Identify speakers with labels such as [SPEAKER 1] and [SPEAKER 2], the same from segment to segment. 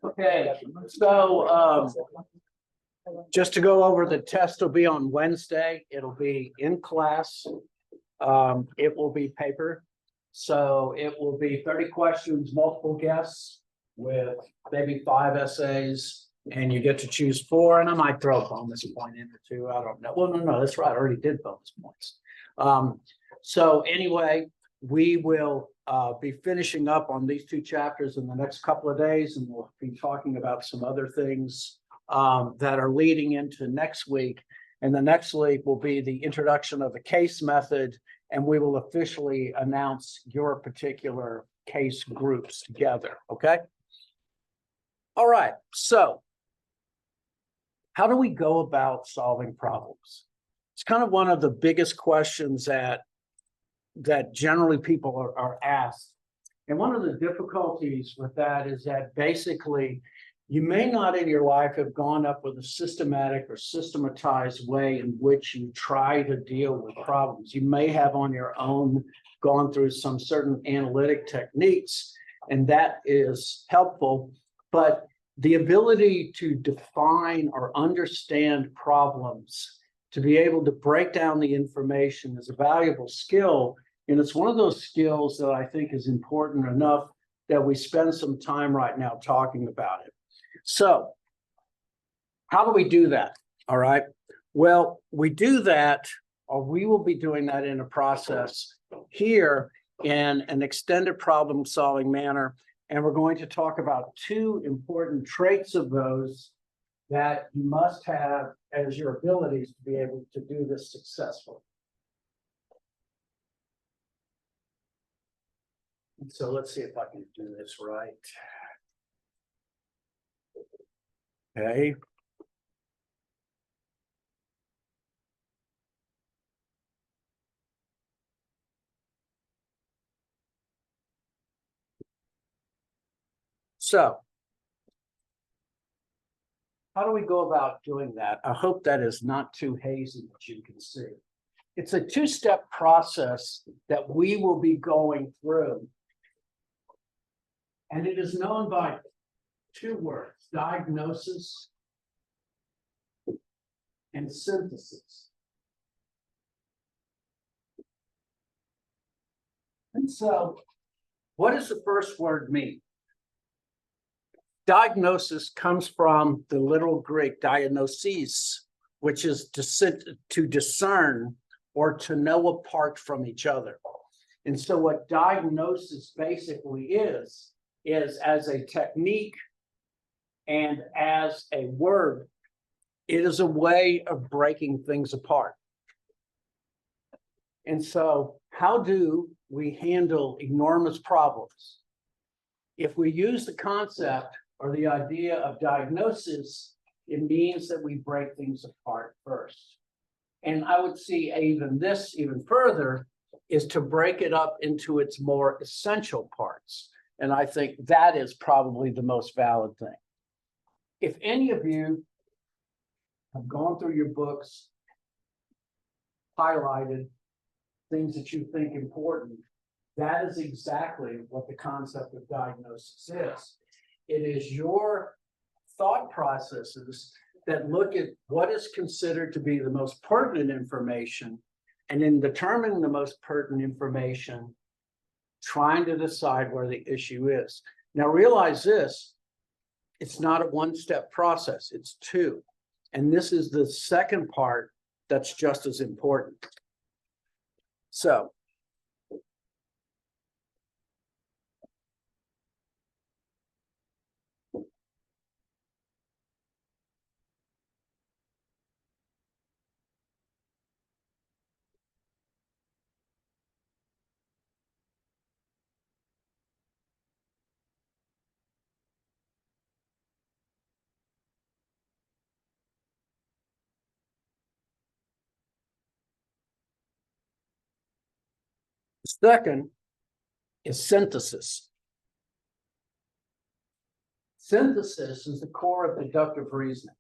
[SPEAKER 1] Okay, so just to go over, the test will be on Wednesday. It'll be in class. It will be paper. So it will be 30 questions, multiple guesses with maybe 5 essays, and you get to choose 4. And I might throw a bonus point in or 2. I don't know. Well, no, that's right. I already did bonus points. So anyway, we will be finishing up on these 2 chapters in the next couple of days, and we'll be talking about some other things that are leading into next week. And the next week will be the introduction of the case method, and we will officially announce your particular case groups together. Okay. All right. So how do we go about solving problems? It's kind of one of the biggest questions that generally people are asked. And one of the difficulties with that is that basically you may not in your life have gone up with a systematic or systematized way in which you try to deal with problems. You may have on your own gone through some certain analytic techniques, and that is helpful. But the ability to define or understand problems, to be able to break down the information, is a valuable skill. And it's one of those skills that I think is important enough that we spend some time right now talking about it. So how do we do that? All right. Well, we do that, or we will be doing that in a process here in an extended problem solving manner. And we're going to talk about 2 important traits of those that you must have as your abilities to be able to do this successfully. And so let's see if I can do this right. Okay. So how do we go about doing that? I hope that is not too hazy that you can see. It's a 2-step process that we will be going through. And it is known by 2 words: diagnosis and synthesis. And so what does the first word mean? Diagnosis comes from the literal Greek diagnosis, which is to discern or to know apart from each other. And so what diagnosis basically is as a technique and as a word, it is a way of breaking things apart. And so how do we handle enormous problems? If we use the concept or the idea of diagnosis, it means that we break things apart first. And I would see even further is to break it up into its more essential parts. And I think that is probably the most valid thing. If any of you have gone through your books, highlighted things that you think important, that is exactly what the concept of diagnosis is. It is your thought processes that look at what is considered to be the most pertinent information, and in determining the most pertinent information, trying to decide where the issue is. Now realize this, it's not a 1-step process, it's 2. And this is the second part that's just as important. So the second is synthesis. Synthesis is the core of deductive reasoning.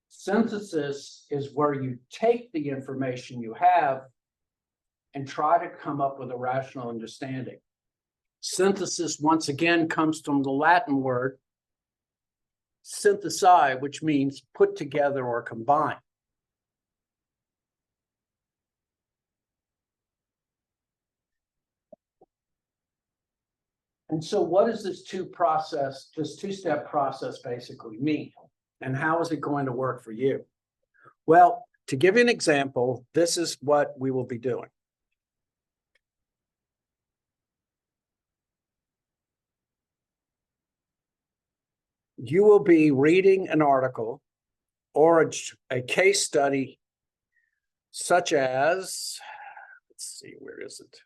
[SPEAKER 1] Synthesis is where you take the information you have and try to come up with a rational understanding. Synthesis, once again, comes from the Latin word synthesize, which means put together or combine. And so what does this two-step process basically mean? And how is it going to work for you? Well, to give you an example, this is what we will be doing. You will be reading an article or a case study such as, let's see, where is it?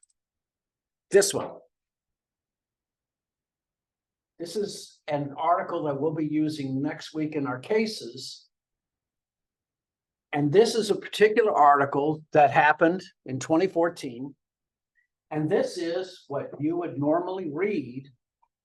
[SPEAKER 1] This one. This is an article that we'll be using next week in our cases. And this is a particular article that happened in 2014. And this is what you would normally read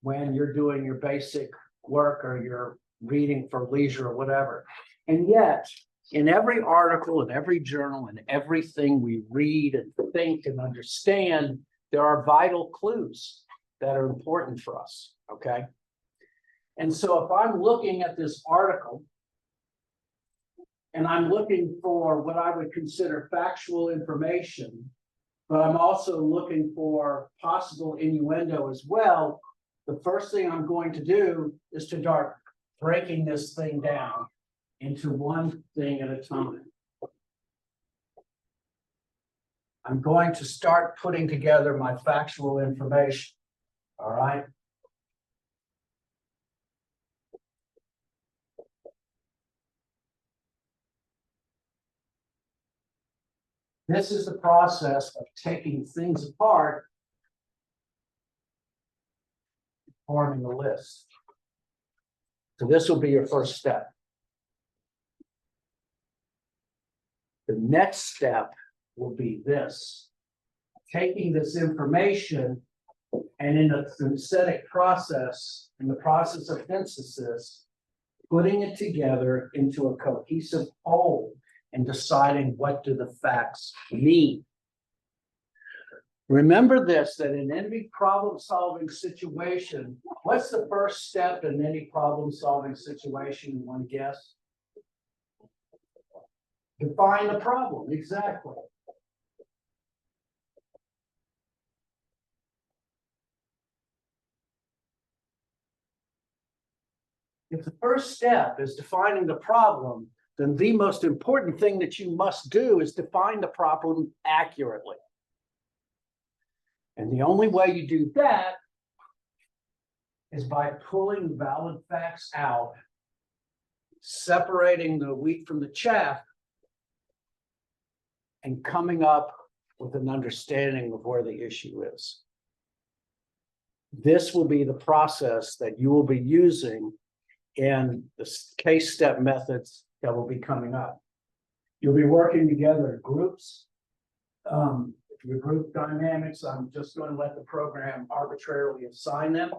[SPEAKER 1] when you're doing your basic work or you're reading for leisure or whatever. And yet, in every article, in every journal, in everything we read and think and understand, there are vital clues that are important for us, okay? And so if I'm looking at this article and I'm looking for what I would consider factual information, but I'm also looking for possible innuendo as well, the first thing I'm going to do is to start breaking this thing down into one thing at a time. I'm going to start putting together my factual information, all right? This is the process of taking things apart, forming a list. So this will be your first step. The next step will be this, taking this information and in a synthetic process, in the process of synthesis, putting it together into a cohesive whole and deciding what do the facts mean. Remember this, that in any problem-solving situation, what's the first step in any problem-solving situation, you want to guess? Define the problem, exactly. If the first step is defining the problem, then the most important thing that you must do is define the problem accurately. And the only way you do that is by pulling valid facts out, separating the wheat from the chaff, and coming up with an understanding of where the issue is. This will be the process that you will be using in the case step methods that will be coming up. You'll be working together in groups. Your group dynamics, I'm just going to let the program arbitrarily assign them.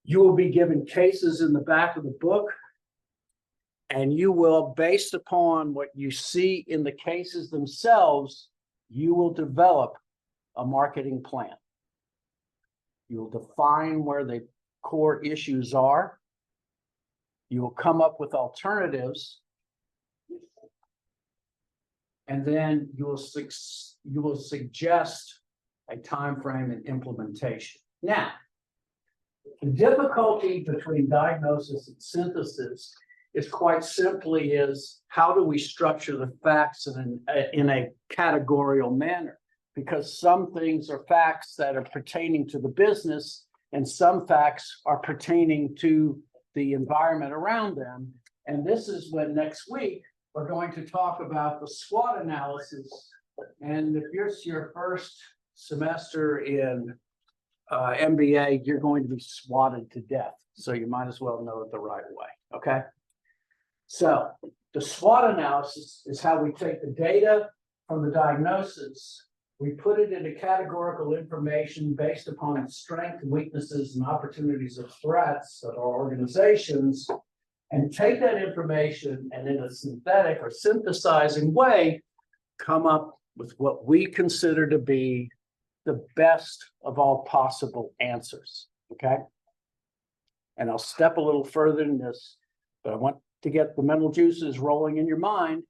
[SPEAKER 1] You will be given cases in the back of the book, and you will, based upon what you see in the cases themselves, you will develop a marketing plan. You will define where the core issues are. You will come up with alternatives. And then you will suggest a time frame and implementation. Now, the difficulty between diagnosis and synthesis is quite simply is how do we structure the facts in a categorical manner? Because some things are facts that are pertaining to the business and some facts are pertaining to the environment around them. And this is when next week we're going to talk about the SWOT analysis. And if you're your first semester in MBA, you're going to be swatted to death. So you might as well know it the right way, okay? So the SWOT analysis is how we take the data from the diagnosis, we put it into categorical information based upon its strengths, weaknesses, and opportunities of threats of our organizations, and take that information and in a synthetic or synthesizing way, come up with what we consider to be the best of all possible answers, okay? And I'll step a little further in this, but I want to get the mental juices rolling in your mind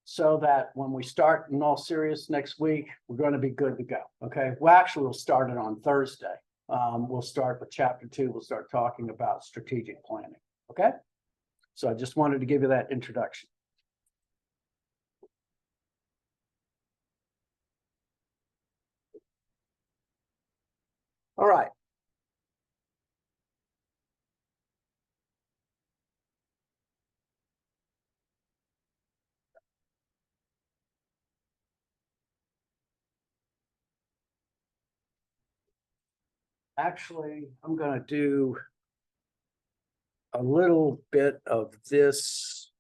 [SPEAKER 1] so that when we start in all serious next week, we're going to be good to go, okay? Well, actually, we'll start it on Thursday. We'll start with chapter 2. We'll start talking about strategic planning, okay? So I just wanted to give you that introduction. All right. Actually, I'm going to do a little bit of this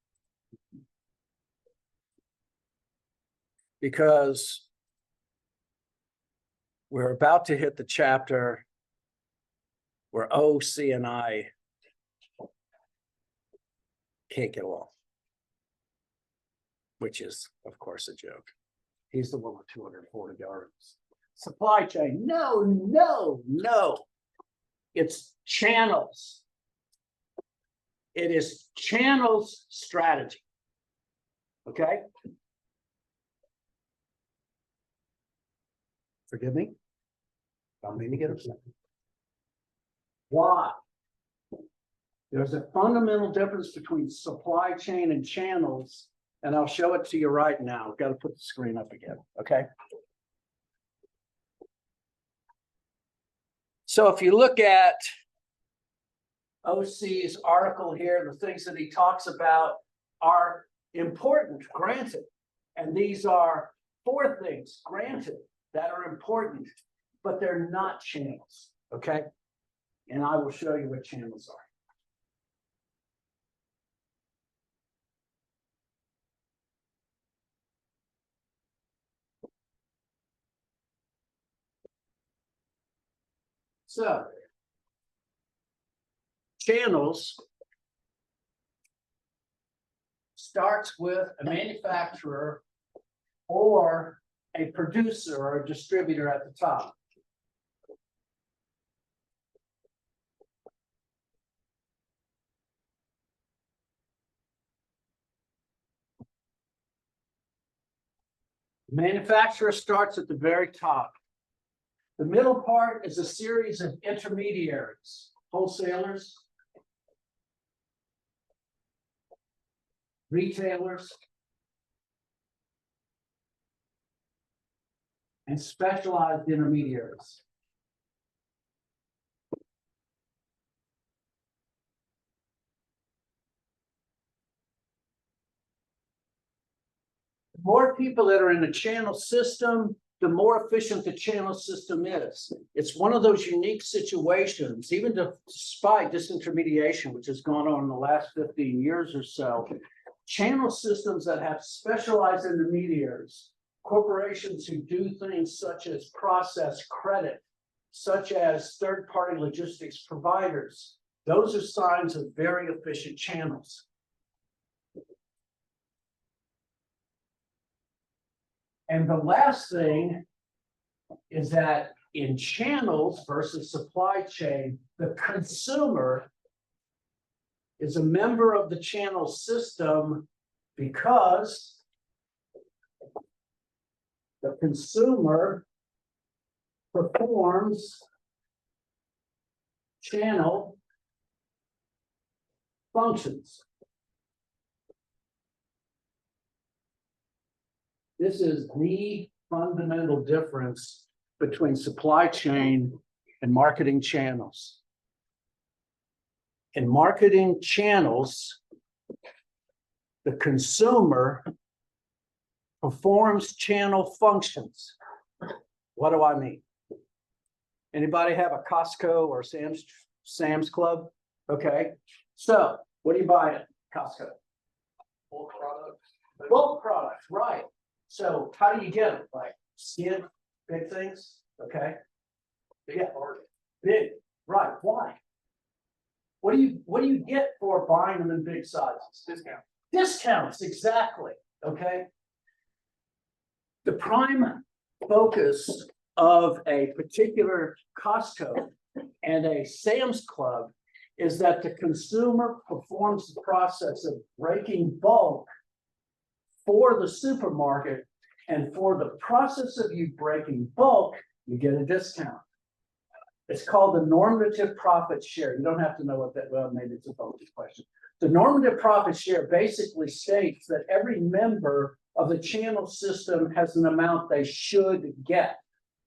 [SPEAKER 1] because we're about to hit the chapter where OC and I can't get along, which is, of course, a joke. He's the one with 240 yards. Supply chain. No, no, no. It's channels. It is channels strategy. Okay? Forgive me. Don't mean to get upset. Why? There's a fundamental difference between supply chain and channels, and I'll show it to you right now. I've got to put the screen up again, okay? So if you look at OC's article here, the things that he talks about are important, granted. And these are 4 things, granted, that are important, but they're not channels, okay? And I will show you what channels are. So, channels starts with a manufacturer or a producer or a distributor at the top. Manufacturer starts at the very top. The middle part is a series of intermediaries, wholesalers, retailers, and specialized intermediaries. The more people that are in the channel system, the more efficient the channel system is. It's one of those unique situations, even despite disintermediation, which has gone on in the last 15 years or so, channel systems that have specialized intermediaries, corporations who do things such as process credit, such as third-party logistics providers, those are signs of very efficient channels. And the last thing is that in channels versus supply chain, the consumer is a member of the channel system because the consumer performs channel functions. This is the fundamental difference between supply chain and marketing channels. In marketing channels, the consumer performs channel functions. What do I mean? Anybody have a Costco or Sam's Club? Okay. So what do you buy at Costco? Bulk products. Bulk products, right. So how do you get them? Like skin, big things? Okay. Yeah. Big. Right. Why? What do you get for buying them in big sizes? Discount. Discounts, exactly. Okay. The prime focus of a particular Costco and a Sam's Club is that the consumer performs the process of breaking bulk for the supermarket, and for the process of you breaking bulk, you get a discount. It's called the normative profit share. You don't have to know what that, well, maybe it's a bonus question. The normative profit share basically states that every member of the channel system has an amount they should get.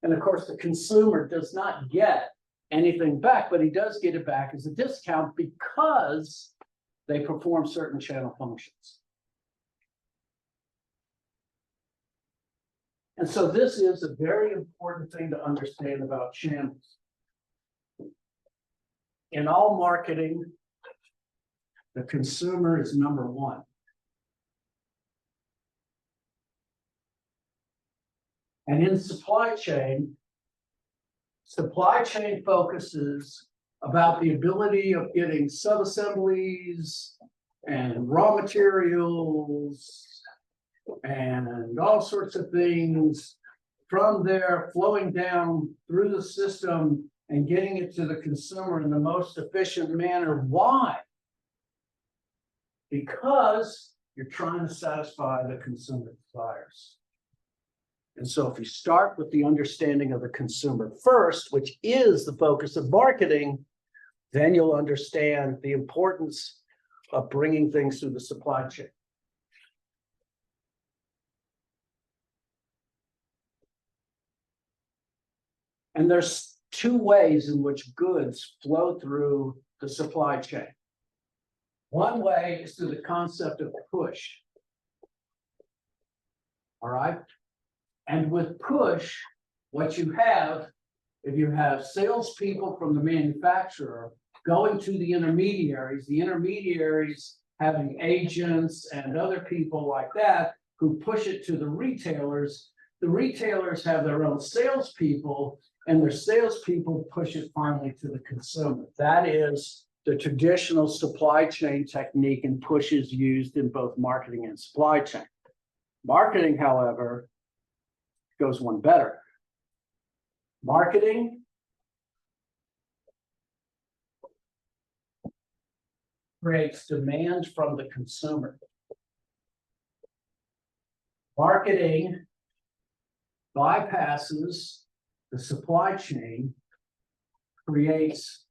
[SPEAKER 1] And of course, the consumer does not get anything back, but he does get it back as a discount because they perform certain channel functions. And so this is a very important thing to understand about channels. In all marketing, the consumer is number one. And in supply chain focuses about the ability of getting subassemblies and raw materials and all sorts of things from there flowing down through the system and getting it to the consumer in the most efficient manner. Why? Because you're trying to satisfy the consumer desires. And so if you start with the understanding of the consumer first, which is the focus of marketing, then you'll understand the importance of bringing things through the supply chain. And there's two ways in which goods flow through the supply chain. One way is through the concept of push. All right. And with push, what you have, if you have salespeople from the manufacturer going to the intermediaries having agents and other people like that who push it to the retailers have their own salespeople, and their salespeople push it finally to the consumer. That is the traditional supply chain technique, and push is used in both marketing and supply chain. Marketing, however, goes one better. Marketing creates demand from the consumer. Marketing bypasses the supply chain, creates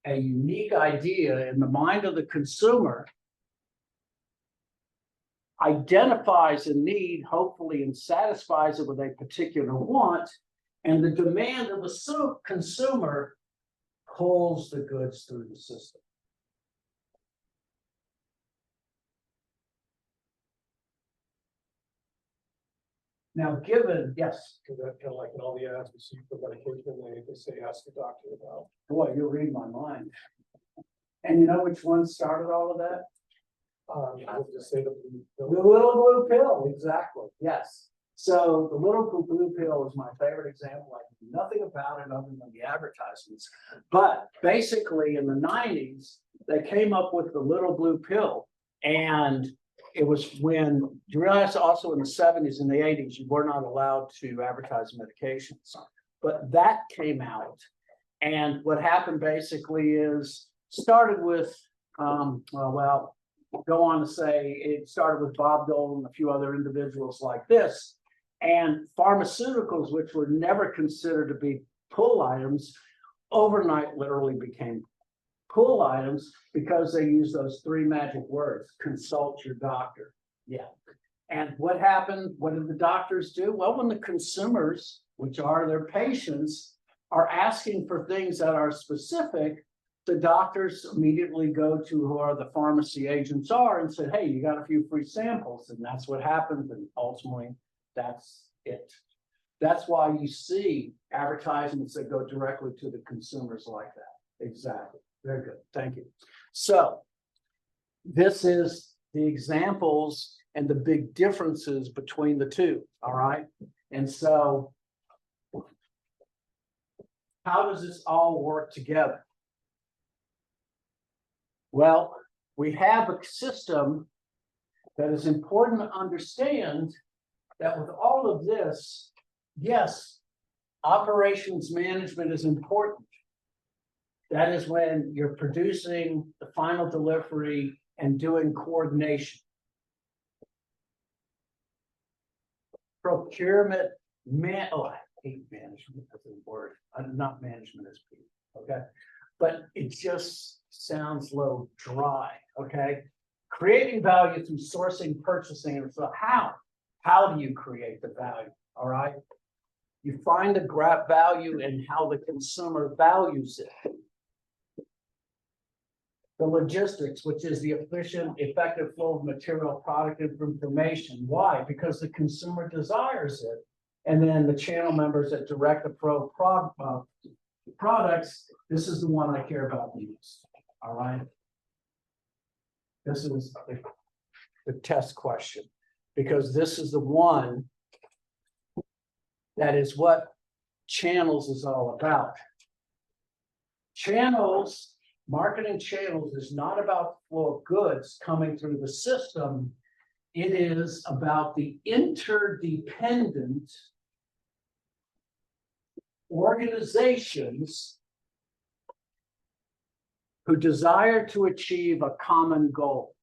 [SPEAKER 1] a unique idea in the mind of the consumer, identifies a need, hopefully, and satisfies it with a particular want, and the demand of the consumer pulls the goods through the system. Now, given, yes.
[SPEAKER 2] Because that kind of like in all the ads we see for medication, they say ask a doctor about.
[SPEAKER 1] Boy, you'll read my mind. And you know which one started all of that?
[SPEAKER 2] I would just say the
[SPEAKER 1] little blue pill, exactly. Yes. So the little blue pill is my favorite example. I know nothing about it other than the advertisements. But basically, in the 90s, they came up with the little blue pill, and it was when you realize also in the 70s and the 80s, you were not allowed to advertise medications. But that came out. And what happened basically is started with, go on to say it started with Bob Dole and a few other individuals like this. And pharmaceuticals, which were never considered to be pull items, overnight literally became pull items because they use those three magic words: consult your doctor. Yeah. And what happened? What did the doctors do? Well, when the consumers, which are their patients, are asking for things that are specific, the doctors immediately go to who are the pharmacy agents are and said, hey, you got a few free samples. And that's what happened. And ultimately, that's it. That's why you see advertisements that go directly to the consumers like that. Exactly. Very good. Thank you. So this is the examples and the big differences between the two. All right. And so how does this all work together? Well, we have a system that is important to understand that with all of this, yes, Operations management is important. That is when you're producing the final delivery and doing coordination. Procurement, I hate management as a word. I'm not management as people, okay? But it just sounds a little dry, okay? Creating value through sourcing, purchasing, and so how do you create the value, all right? You find the value in how the consumer values it. The logistics, which is the efficient, effective flow of material, product, and information. Why? Because the consumer desires it. And then the channel members that direct the products, this is the one I care about the most, all right? This is the test question, because this is the one that is what channels is all about. Channels, marketing channels is not about the flow of goods coming through the system. It is about the interdependent organizations who desire to achieve a common goal.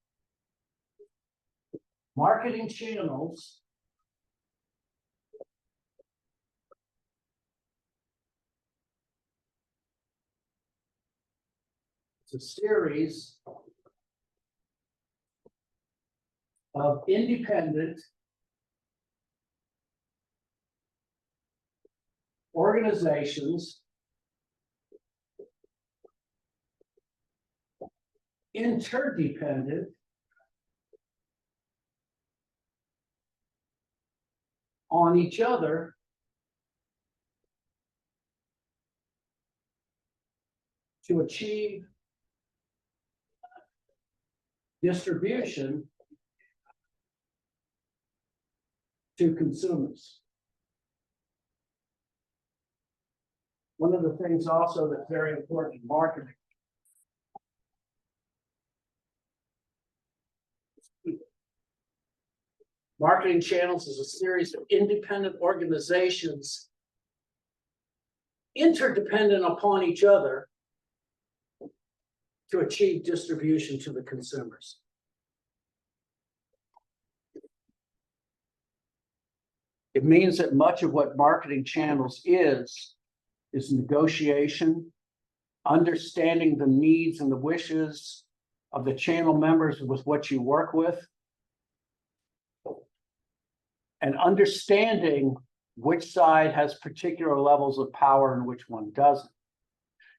[SPEAKER 1] Marketing channels is a series of independent organizations interdependent on each other to achieve distribution to consumers. One of the things also that's very important in marketing channels is a series of independent organizations interdependent upon each other to achieve distribution to the consumers. It means that much of what marketing channels is negotiation, understanding the needs and the wishes of the channel members with what you work with, and understanding which side has particular levels of power and which one doesn't.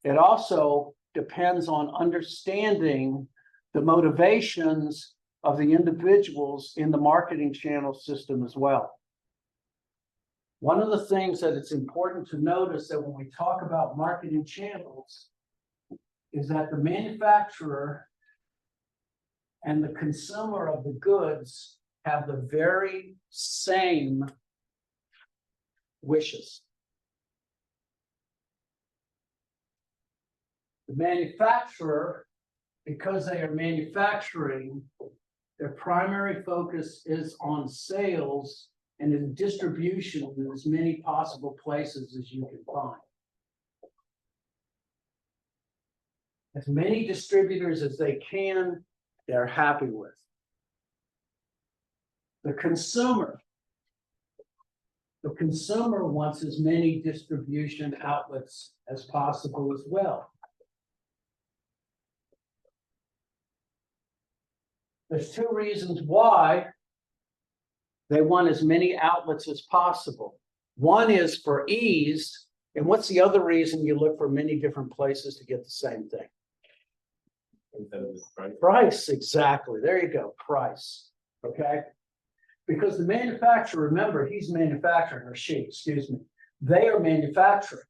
[SPEAKER 1] It also depends on understanding the motivations of the individuals in the marketing channel system as well. One of the things that it's important to notice that when we talk about marketing channels is that the manufacturer and the consumer of the goods have the very same wishes. The manufacturer, because they are manufacturing, their primary focus is on sales and in distribution in as many possible places as you can find. As many distributors as they can, they're happy with. The consumer wants as many distribution outlets as possible as well. There's two reasons why they want as many outlets as possible. One is for ease, and what's the other reason you look for many different places to get the same thing? Price, exactly. There you go, price. Okay. Because the manufacturer, remember, he's manufacturing, or she, excuse me, they are manufacturing.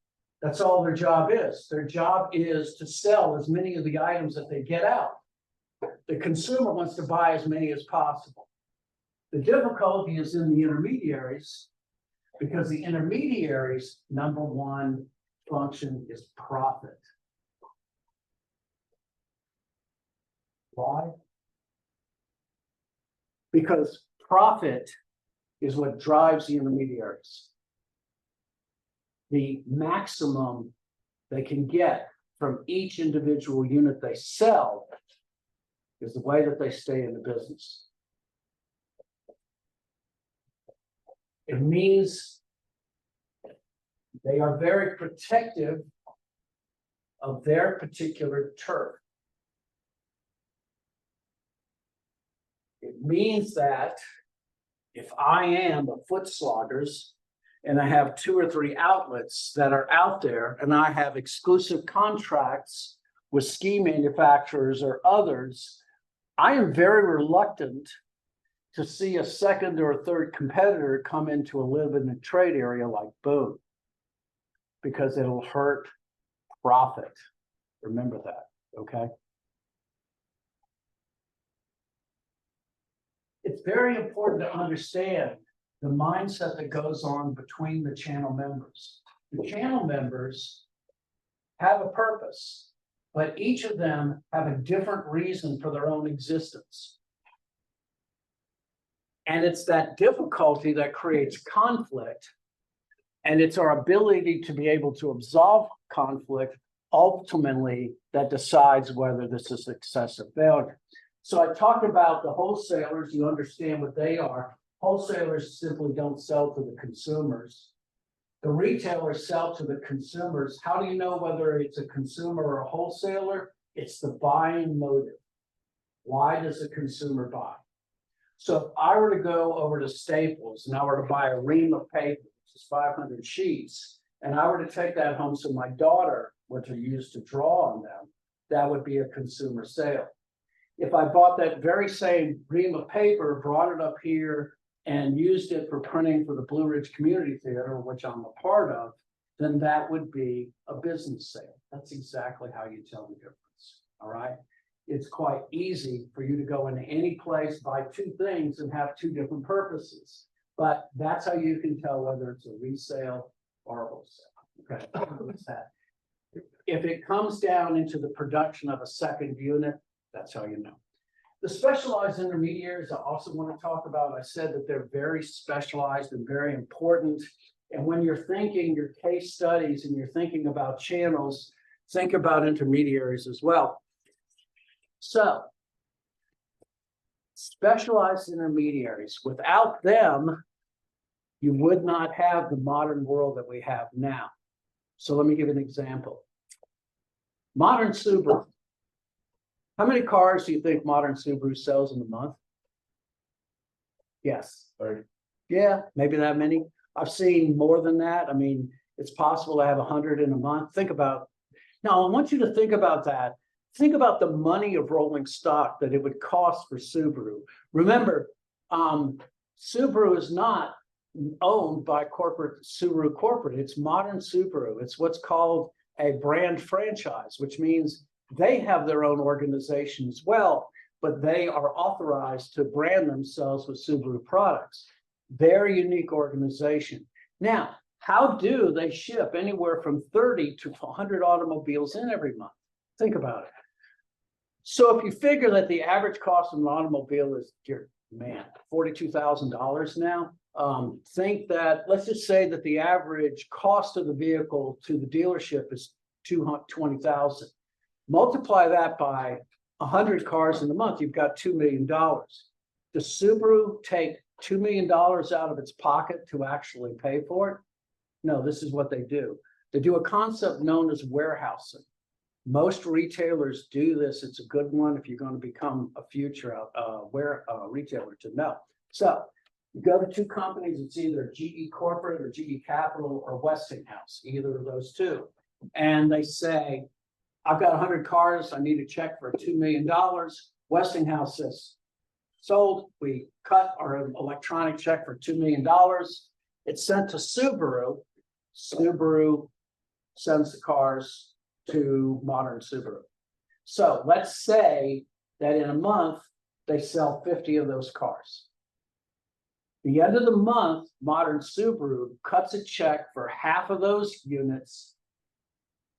[SPEAKER 1] That's all their job is. Their job is to sell as many of the items that they get out. The consumer wants to buy as many as possible. The difficulty is in the intermediaries, because the intermediaries' number one function is profit. Why? Because profit is what drives the intermediaries. the maximum they can get from each individual unit they sell is the way that they stay in the business. It means they are very protective of their particular turf. It means that if I am a foot sloggers and I have 2 or 3 outlets that are out there and I have exclusive contracts with ski manufacturers or others, I am very reluctant to see a second or a third competitor come into a limited trade area like Boone, because it'll hurt profit. Remember that, okay? It's very important to understand the mindset that goes on between the channel members. The channel members have a purpose, but each of them have a different reason for their own existence. And it's that difficulty that creates conflict. And it's our ability to be able to absolve conflict ultimately that decides whether this is success or failure. So I talked about the wholesalers. You understand what they are. Wholesalers simply don't sell to the consumers. The retailers sell to the consumers. How do you know whether it's a consumer or a wholesaler? It's the buying motive. Why does the consumer buy? So if I were to go over to Staples and I were to buy a ream of paper, which is 500 sheets, and I were to take that home so my daughter were to use to draw on them, that would be a consumer sale. If I bought that very same ream of paper, brought it up here and used it for printing for the Blue Ridge Community Theater, which I'm a part of, then that would be a business sale. That's exactly how you tell the difference, all right? It's quite easy for you to go into any place, buy 2 things and have 2 different purposes. But that's how you can tell whether it's a resale or a wholesale. Okay, what's that? If it comes down into the production of a second unit, that's how you know. The specialized intermediaries I also want to talk about. I said that they're very specialized and very important. And when you're thinking your case studies and you're thinking about channels, think about intermediaries as well. So, specialized intermediaries, without them, you would not have the modern world that we have now. So let me give an example. Modern Subaru. How many cars do you think modern Subaru sells in a month? Yes.
[SPEAKER 2] 30.
[SPEAKER 1] Yeah, maybe that many. I've seen more than that. I mean, it's possible to have 100 in a month. Think about, now I want you to think about that. Think about the money of rolling stock that it would cost for Subaru. Remember, Subaru is not owned by Subaru corporate. It's modern Subaru. It's what's called a brand franchise, which means they have their own organization as well, but they are authorized to brand themselves with Subaru products. Their unique organization. Now, how do they ship anywhere from 30 to 100 automobiles in every month? Think about it. So if you figure that the average cost of an automobile is, $42,000 now, think that, let's just say that the average cost of the vehicle to the dealership is $220,000. Multiply that by 100 cars in a month, you've got $2 million. Does Subaru take $2 million out of its pocket to actually pay for it? No, this is what they do. They do a concept known as warehousing. Most retailers do this. It's a good one if you're going to become a future retailer to know. So you go to 2 companies, it's either GE Corporate or GE Capital or Westinghouse, either of those 2. And they say, I've got 100 cars. I need a check for $2 million. Westinghouse says, sold. We cut our electronic check for $2 million. It's sent to Subaru. Subaru sends the cars to modern Subaru. So let's say that in a month, they sell 50 of those cars. The end of the month, modern Subaru cuts a check for half of those units,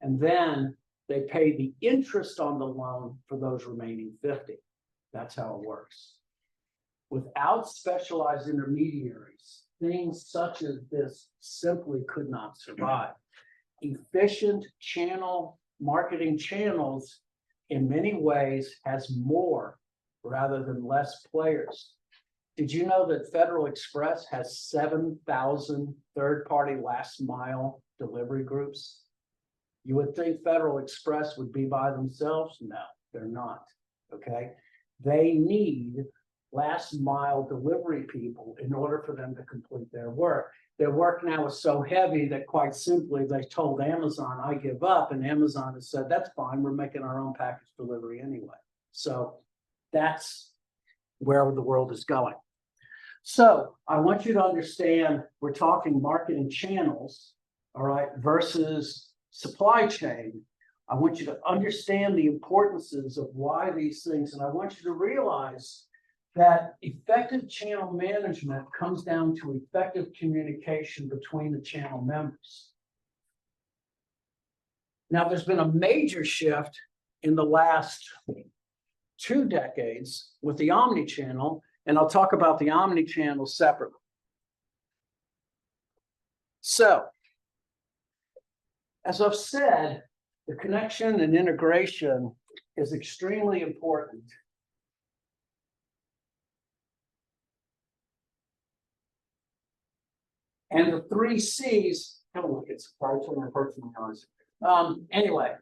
[SPEAKER 1] and then they pay the interest on the loan for those remaining 50. That's how it works. Without specialized intermediaries, things such as this simply could not survive. Efficient marketing channels in many ways has more rather than less players. Did you know that Federal Express has 7,000 third-party last mile delivery groups? You would think Federal Express would be by themselves. No, they're not. Okay. They need last mile delivery people in order for them to complete their work. Their work now is so heavy that quite simply they told Amazon, I give up, and Amazon has said, that's fine, we're making our own package delivery anyway. So that's where the world is going. So I want you to understand, we're talking marketing channels, all right, versus supply chain. I want you to understand the importances of why these things, and I want you to realize that effective channel management comes down to effective communication between the channel members. Now, there's been a major shift in the last 2 decades with the omni-channel, and I'll talk about the omni-channel separately. So, as I've said, the connection and integration is extremely important. And the 3 C's, oh, look, it's probably my personal noise. Anyway,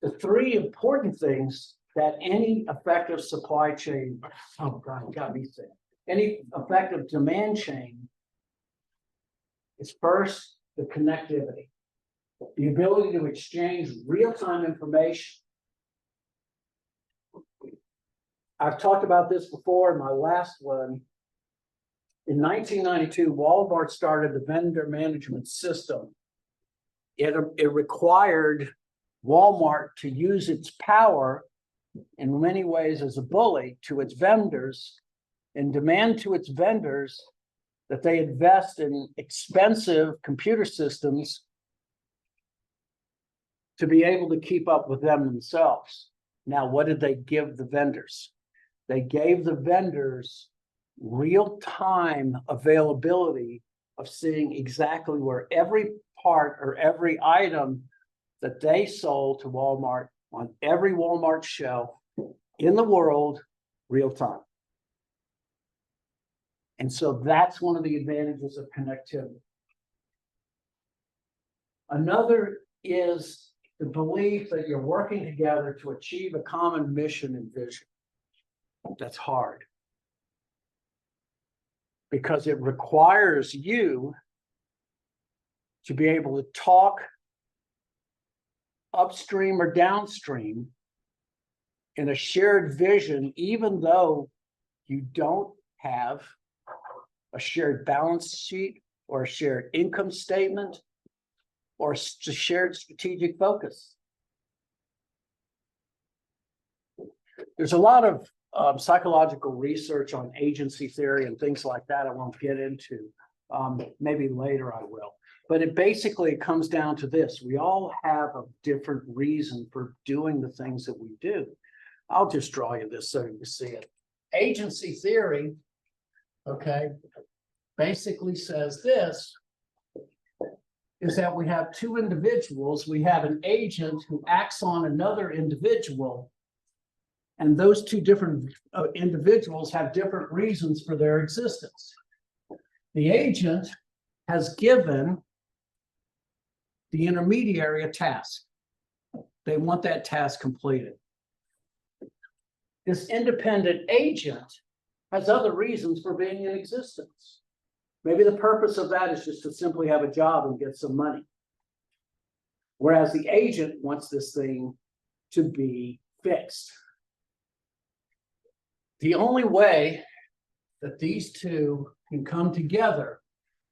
[SPEAKER 1] the 3 important things that any effective supply chain, oh God, got me sick. Any effective demand chain is first the connectivity, the ability to exchange real-time information. I've talked about this before in my last one. In 1992, Walmart started the vendor management system. It required Walmart to use its power in many ways as a bully to its vendors and demand to its vendors that they invest in expensive computer systems to be able to keep up with them themselves. Now, what did they give the vendors? They gave the vendors real-time availability of seeing exactly where every part or every item that they sold to Walmart on every Walmart shelf in the world, real time. And so that's one of the advantages of connectivity. Another is the belief that you're working together to achieve a common mission and vision. That's hard, because it requires you to be able to talk upstream or downstream in a shared vision, even though you don't have a shared balance sheet or a shared income statement or a shared strategic focus. There's a lot of psychological research on agency theory and things like that I won't get into. Maybe later I will. But it basically comes down to this. We all have a different reason for doing the things that we do. I'll just draw you this so you can see it. Agency theory, okay, basically says this, is that we have 2 individuals. We have an agent who acts on another individual, and those 2 different individuals have different reasons for their existence. The agent has given the intermediary a task. They want that task completed. This independent agent has other reasons for being in existence. Maybe the purpose of that is just to simply have a job and get some money. Whereas the agent wants this thing to be fixed. The only way that these 2 can come together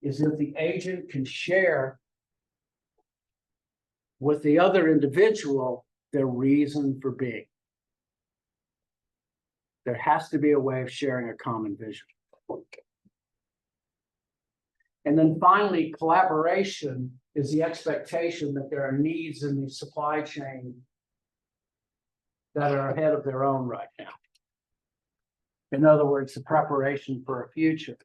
[SPEAKER 1] is if the agent can share with the other individual their reason for being. There has to be a way of sharing a common vision. And then finally, collaboration is the expectation that there are needs in the supply chain that are ahead of their own right now. In other words, the preparation for a future.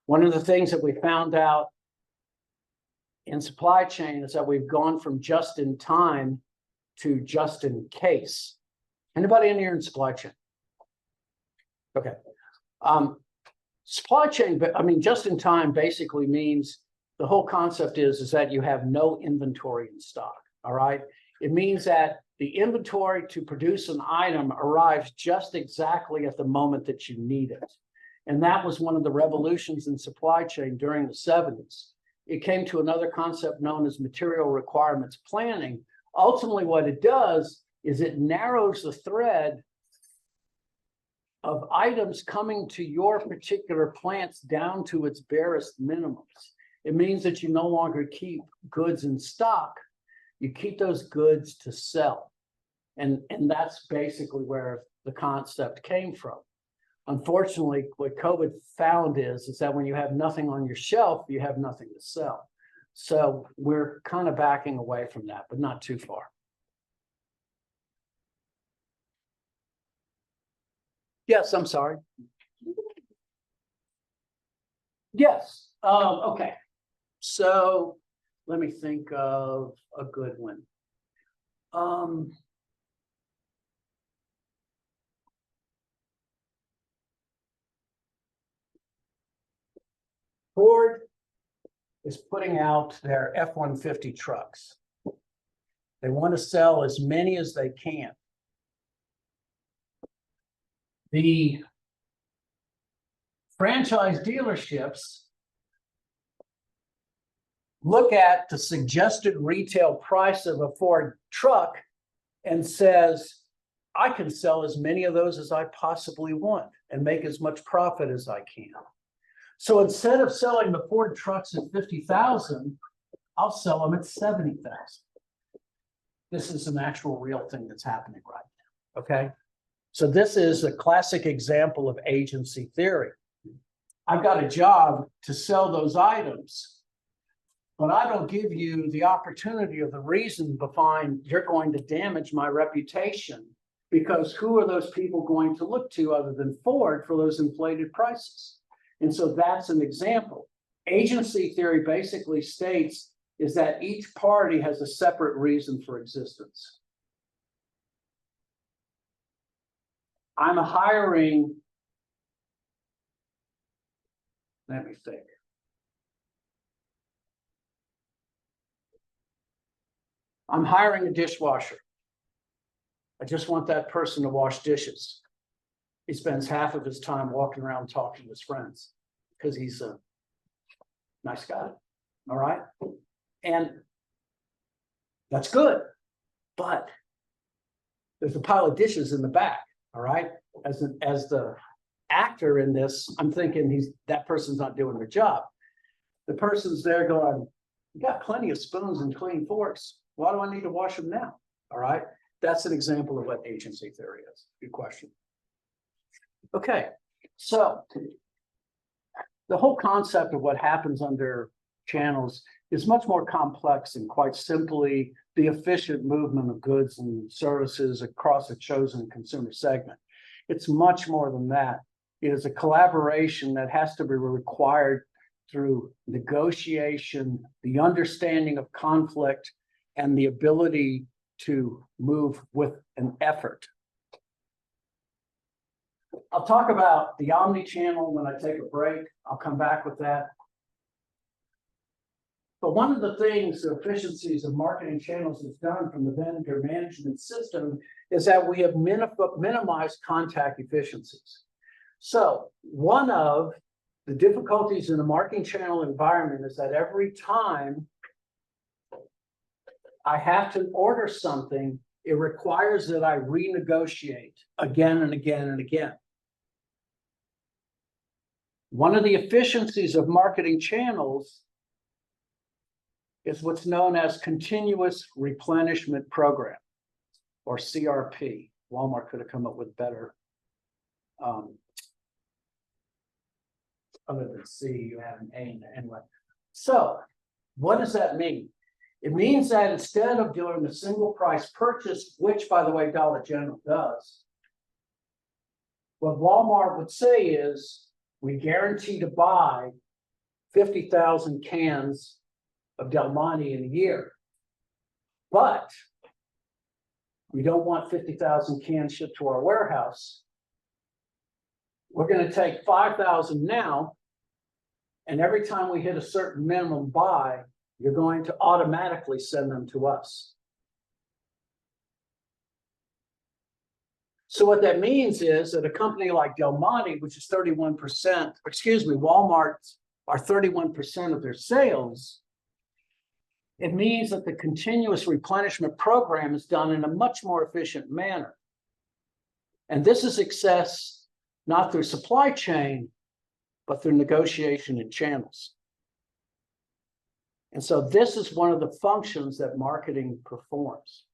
[SPEAKER 1] One of the things that we found out in supply chain is that we've gone from just in time to just in case. Anybody in here in supply chain? Okay. Supply chain, but I mean, just in time basically means the whole concept is that you have no inventory in stock. All right. It means that the inventory to produce an item arrives just exactly at the moment that you need it. And that was one of the revolutions in supply chain during the 70s. It came to another concept known as material requirements planning. Ultimately, what it does is it narrows the thread of items coming to your particular plants down to its barest minimums. It means that you no longer keep goods in stock. You keep those goods to sell. And that's basically where the concept came from. Unfortunately, what COVID found is that when you have nothing on your shelf, you have nothing to sell. So we're kind of backing away from that, but not too far. Yes, I'm sorry. Yes. Okay. So let me think of a good one. Ford is putting out their F-150 trucks. They want to sell as many as they can. The franchise dealerships look at the suggested retail price of a Ford truck and says, I can sell as many of those as I possibly want and make as much profit as I can. So instead of selling the Ford trucks at 50,000, I'll sell them at 70,000. This is an actual real thing that's happening right now. Okay. So this is a classic example of agency theory. I've got a job to sell those items, but I don't give you the opportunity or the reason behind you're going to damage my reputation, because who are those people going to look to other than Ford for those inflated prices? And so that's an example. Agency theory basically states is that each party has a separate reason for existence. I'm hiring, let me think. I'm hiring a dishwasher. I just want that person to wash dishes. He spends half of his time walking around talking to his friends because he's a nice guy. All right. And that's good. But there's a pile of dishes in the back. All right. As the actor in this, I'm thinking that person's not doing their job. The person's there going, you got plenty of spoons and clean forks. Why do I need to wash them now? All right. That's an example of what agency theory is. Good question. Okay, so the whole concept of what happens under channels is much more complex than quite simply the efficient movement of goods and services across a chosen consumer segment. It's much more than that. It is a collaboration that has to be required through negotiation, the understanding of conflict, and the ability to move with an effort. I'll talk about the omni-channel when I take a break. I'll come back with that. But one of the things the efficiencies of marketing channels has done from the vendor management system is that we have minimized contact efficiencies. So one of the difficulties in the marketing channel environment is that every time I have to order something, it requires that I renegotiate again and again and again. One of the efficiencies of marketing channels is what's known as continuous replenishment program, or CRP. Walmart could have come up with better, other than C, you have an A in there anyway. So what does that mean? It means that instead of doing a single price purchase, which by the way, Dollar General does, what Walmart would say is, we guarantee to buy 50,000 cans of Del Monte in a year. But we don't want 50,000 cans shipped to our warehouse. We're going to take 5,000 now, and every time we hit a certain minimum buy, you're going to automatically send them to us. So what that means is that a company like Del Monte, which is 31%, excuse me, Walmart are 31% of their sales, it means that the continuous replenishment program is done in a much more efficient manner. And this is success not through supply chain, but through negotiation and channels. And so this is one of the functions that marketing performs.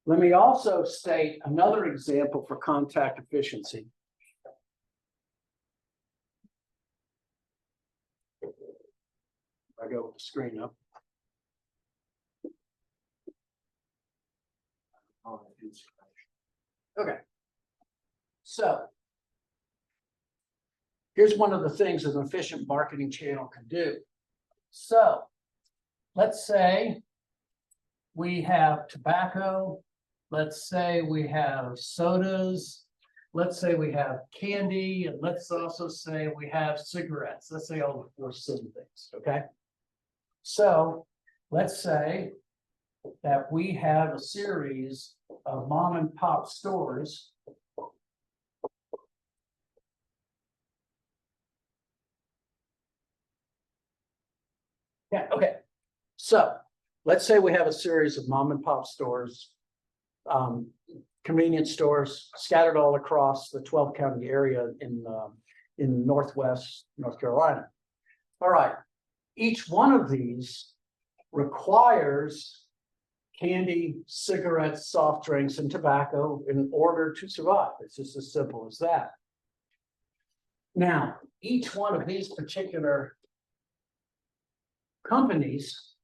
[SPEAKER 1] Let me also state another example for contact efficiency. I go with the screen up. Okay. So here's one of the things that an efficient marketing channel can do. So let's say we have tobacco. Let's say we have sodas. Let's say we have candy. And let's also say we have cigarettes. Let's say all the 4 sin things. Okay. So let's say that we have a series of mom and pop stores. Yeah, okay. So let's say we have a series of mom and pop stores, convenience stores scattered all across the 12-county area in Northwest North Carolina. All right. Each one of these requires candy, cigarettes, soft drinks, and tobacco in order to survive. It's just as simple as that. Now, each one of these particular companies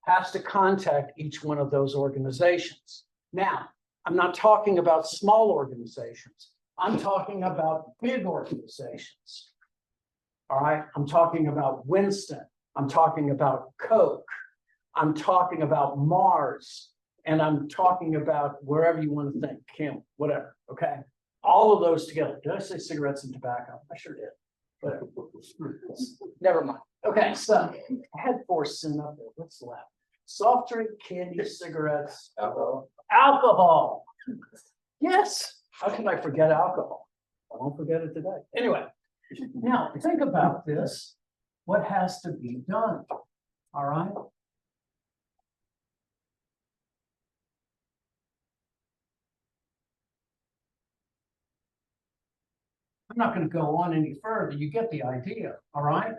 [SPEAKER 1] has to contact each one of those organizations. Now, I'm not talking about small organizations. I'm talking about big organizations. All right. I'm talking about Winston. I'm talking about Coke. I'm talking about Mars. And I'm talking about wherever you want to think, Kim, whatever. Okay. All of those together. Did I say cigarettes and tobacco? I sure did. Whatever. Never mind. Okay. So I had 4 sin up there. What's left? Soft drink, candy, cigarettes, alcohol. Alcohol. Yes. How can I forget alcohol? I won't forget it today. Anyway, now think about this. What has to be done? All right. I'm not going to go on any further. You get the idea. All right.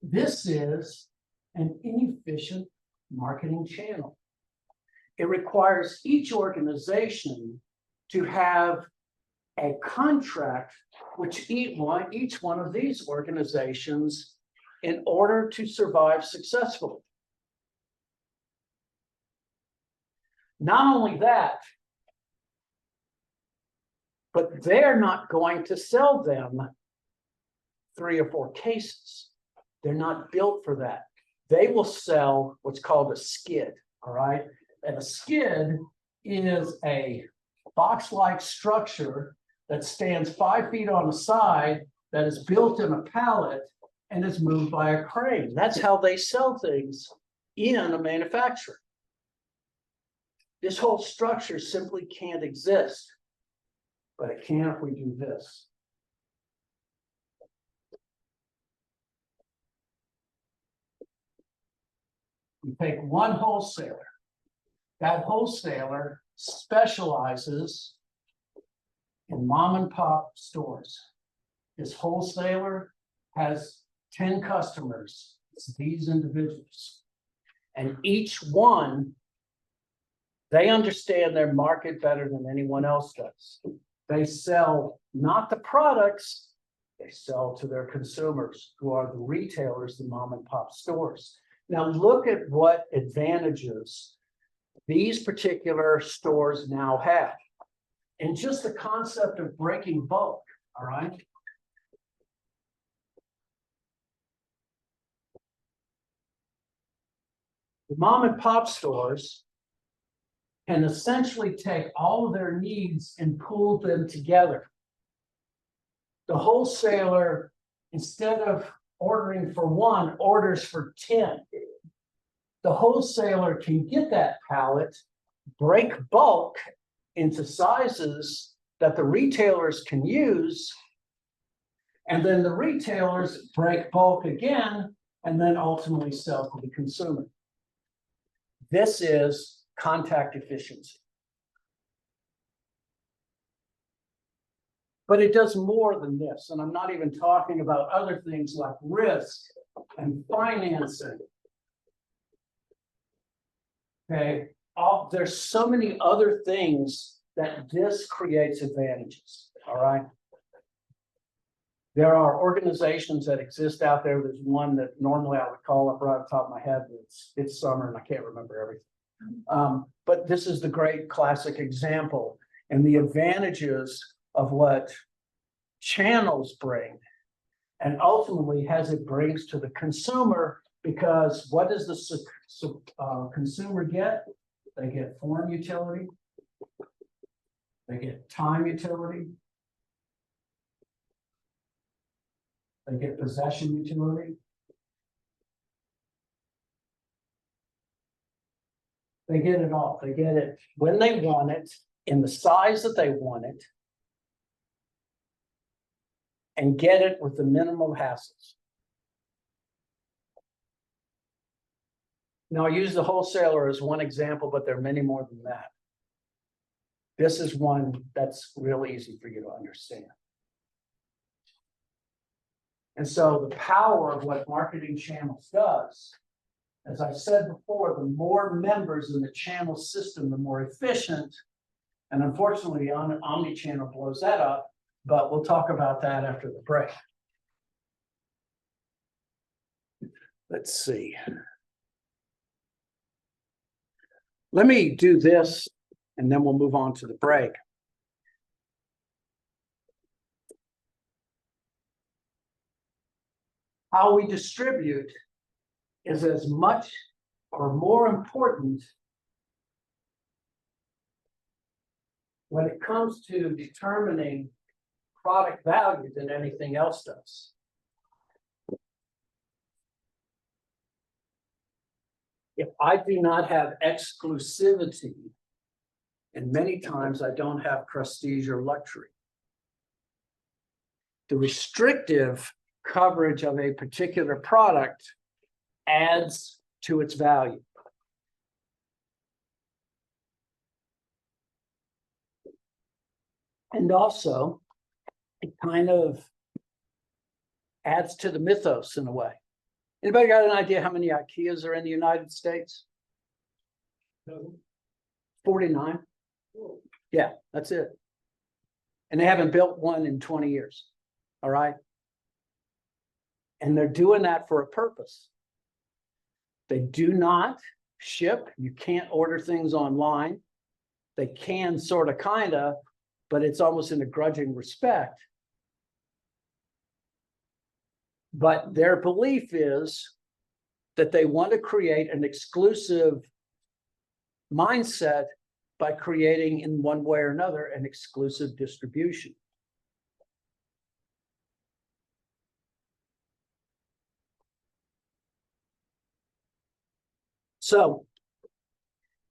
[SPEAKER 1] This is an inefficient marketing channel. It requires each organization to have a contract which each one of these organizations in order to survive successfully. Not only that, but they're not going to sell them 3 or 4 cases. They're not built for that. They will sell what's called a skid, all right? And a skid is a box-like structure that stands 5 feet on the side, that is built in a pallet and is moved by a crane. That's how they sell things in a manufacturer. This whole structure simply can't exist, but it can if we do this. We take one wholesaler. That wholesaler specializes in mom and pop stores. This wholesaler has 10 customers. It's these individuals. And each one, they understand their market better than anyone else does. They sell not the products, they sell to their consumers, who are the retailers, the mom and pop stores. Now look at what advantages these particular stores now have. in just the concept of breaking bulk, all right? The mom and pop stores can essentially take all of their needs and pool them together. The wholesaler, instead of ordering for one, orders for 10. The wholesaler can get that pallet, break bulk into sizes that the retailers can use, and then the retailers break bulk again, and then ultimately sell to the consumer. This is contact efficiency. But it does more than this, and I'm not even talking about other things like risk and financing. Okay, there's so many other things that this creates advantages, all right? There are organizations that exist out there. There's one that normally I would call up right off the top of my head. It's summer and I can't remember everything. But this is the great classic example and the advantages of what channels bring and ultimately as it brings to the consumer, because what does the consumer get? They get form utility, they get time utility, they get possession utility, they get it all. They get it when they want it, in the size that they want it, and get it with the minimal hassles. Now, I use the wholesaler as one example, but there are many more than that. This is one that's real easy for you to understand. And so the power of what marketing channels does, as I said before, the more members in the channel system, the more efficient. And unfortunately, omni-channel blows that up, but we'll talk about that after the break. Let's see. Let me do this, and then we'll move on to the break. How we distribute is as much or more important when it comes to determining product value than anything else does. If I do not have exclusivity, and many times I don't have prestige or luxury, the restrictive coverage of a particular product adds to its value. And also, it kind of adds to the mythos in a way. Anybody got an idea how many IKEAs are in the United States? 49. Yeah, that's it. And they haven't built one in 20 years. All right. And they're doing that for a purpose. They do not ship. You can't order things online. They can sort of, kind of, but it's almost in a grudging respect. But their belief is that they want to create an exclusive mindset by creating, in one way or another, an exclusive distribution. So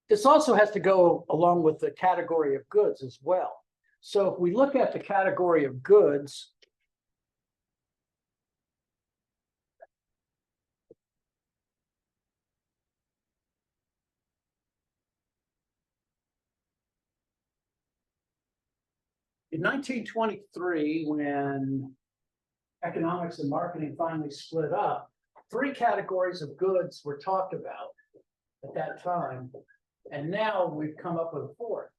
[SPEAKER 1] this also has to go along with the category of goods as well. So if we look at the category of goods, in 1923, when economics and marketing finally split up, 3 categories of goods were talked about at that time. And now we've come up with a 4th.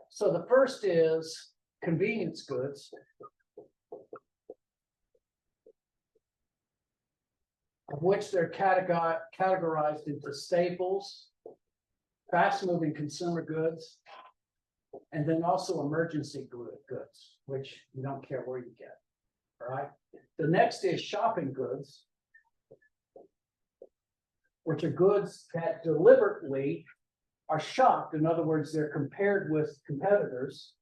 [SPEAKER 1] So the first is convenience goods, of which they're categorized into staples, fast-moving consumer goods, And then also emergency goods, which you don't care where you get. All right. The next is shopping goods, which are goods that deliberately are shopped. In other words, they're compared with competitors.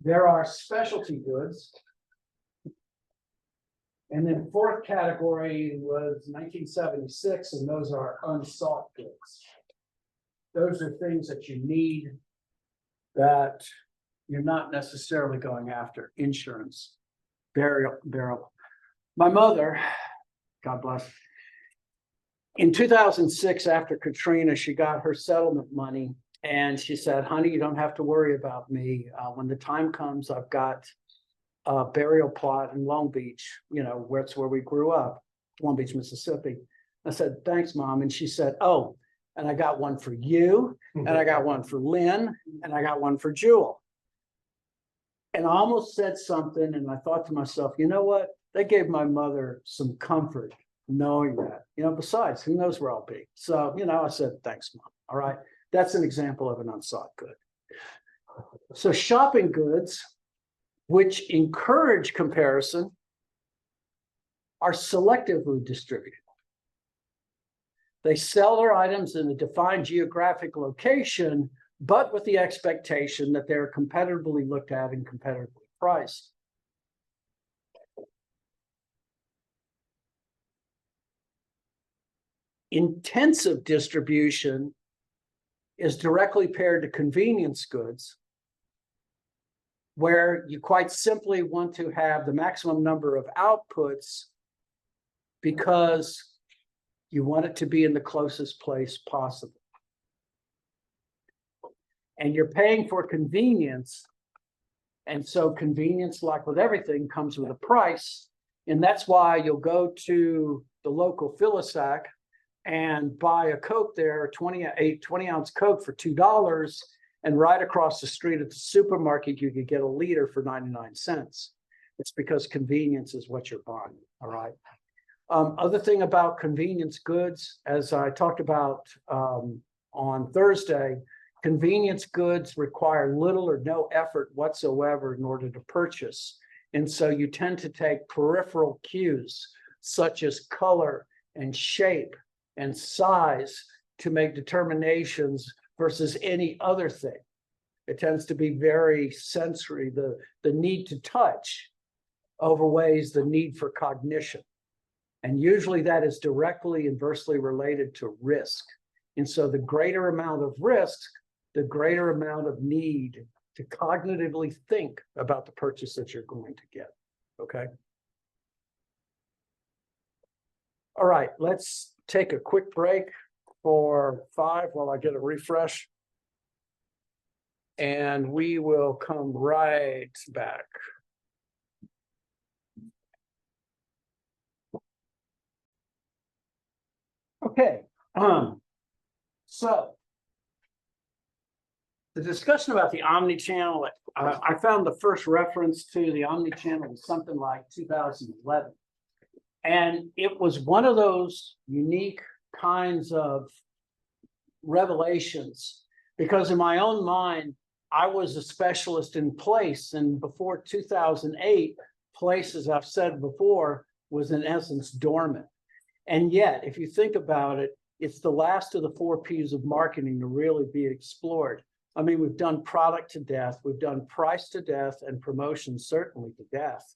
[SPEAKER 1] There are specialty goods. And then fourth category was 1976, and those are unsought goods. Those are things that you need that you're not necessarily going after. Insurance, burial. My mother, God bless, in 2006, after Katrina, she got her settlement money, and she said, honey, you don't have to worry about me. When the time comes, I've got a burial plot in Long Beach, you know, where it's where we grew up, Long Beach, Mississippi. I said, thanks, Mom. And she said, oh, and I got one for you, and I got one for Lynn, and I got one for Jewel. And I almost said something, and I thought to myself, you know what? They gave my mother some comfort knowing that, you know, besides, who knows where I'll be. So, you know, I said, thanks, Mom. All right. That's an example of an unsought good. So shopping goods, which encourage comparison, are selectively distributed. They sell their items in a defined geographic location, but with the expectation that they're competitively looked at and competitively priced. Intensive distribution is directly paired to convenience goods, where you quite simply want to have the maximum number of outputs because you want it to be in the closest place possible. And you're paying for convenience. And so convenience, like with everything, comes with a price. And that's why you'll go to the local Fill-A-Sack and buy a Coke there, 20-ounce Coke for $2. And right across the street at the supermarket, you could get a liter for 99 cents. It's because convenience is what you're buying, all right? Other thing about convenience goods, as I talked about on Thursday, convenience goods require little or no effort whatsoever in order to purchase. And so you tend to take peripheral cues such as color and shape and size to make determinations versus any other thing. It tends to be very sensory. The need to touch overweighs the need for cognition. And usually that is directly inversely related to risk. And so the greater amount of risk, the greater amount of need to cognitively think about the purchase that you're going to get, okay? All right, let's take a quick break for 5 while I get a refresh. And we will come right back. Okay, so the discussion about the omni-channel, I found the first reference to the omni-channel was something like 2011. And it was one of those unique kinds of revelations, because in my own mind, I was a specialist in place. And before 2008, place, as I've said before, was in essence dormant. And yet, if you think about it, it's the last of the 4 P's of marketing to really be explored. I mean, we've done product to death, we've done price to death, and promotion certainly to death.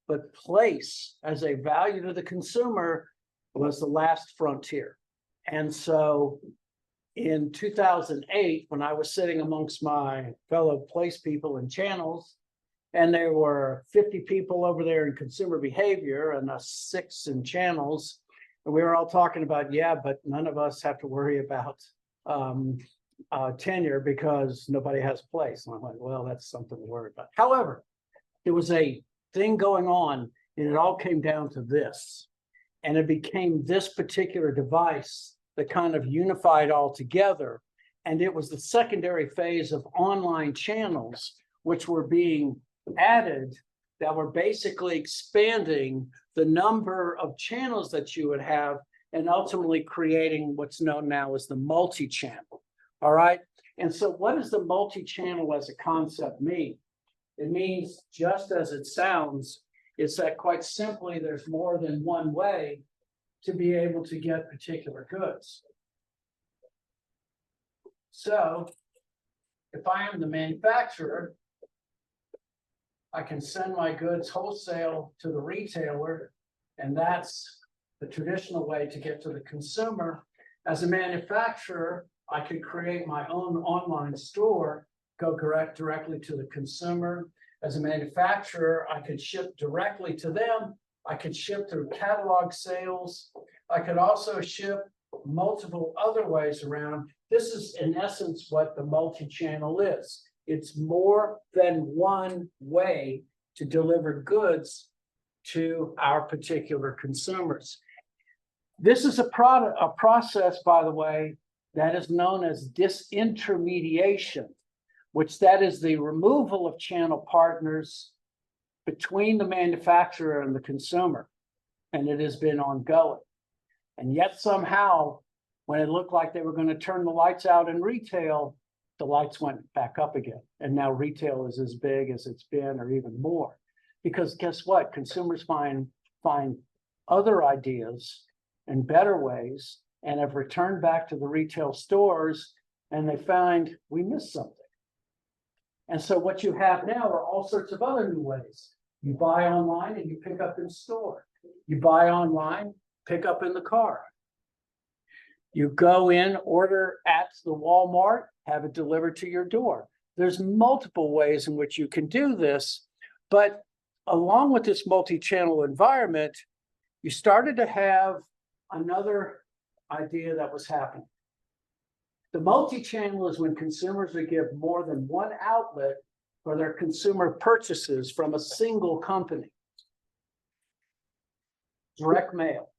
[SPEAKER 1] But place as a value to the consumer was the last frontier. And so in 2008, when I was sitting amongst my fellow place people in channels, and there were 50 people over there in consumer behavior and us 6 in channels, and we were all talking about, yeah, but none of us have to worry about tenure because nobody has place. And I went, well, that's something to worry about. However, there was a thing going on, and it all came down to this. And it became this particular device that kind of unified all together. And it was the secondary phase of online channels, which were being added, that were basically expanding the number of channels that you would have and ultimately creating what's known now as the multi-channel. All right. And so what does the multi-channel as a concept mean? It means, just as it sounds, is that quite simply, there's more than one way to be able to get particular goods. So if I am the manufacturer, I can send my goods wholesale to the retailer, and that's the traditional way to get to the consumer. As a manufacturer, I could create my own online store, go directly to the consumer. As a manufacturer, I could ship directly to them. I could ship through catalog sales. I could also ship multiple other ways around. This is in essence what the multi-channel is. It's more than one way to deliver goods to our particular consumers. This is a process, by the way, that is known as disintermediation, which that is the removal of channel partners between the manufacturer and the consumer. And it has been ongoing. And yet somehow, when it looked like they were going to turn the lights out in retail, the lights went back up again. And now retail is as big as it's been, or even more. Because guess what? Consumers find other ideas and better ways, and have returned back to the retail stores, and they find we missed something. And so what you have now are all sorts of other new ways. You buy online and you pick up in store. You buy online, pick up in the car. You go in, order at the Walmart, have it delivered to your door. There's multiple ways in which you can do this, but along with this multi-channel environment, you started to have another idea that was happening. The multi-channel is when consumers would give more than one outlet for their consumer purchases from a single company. Direct mail.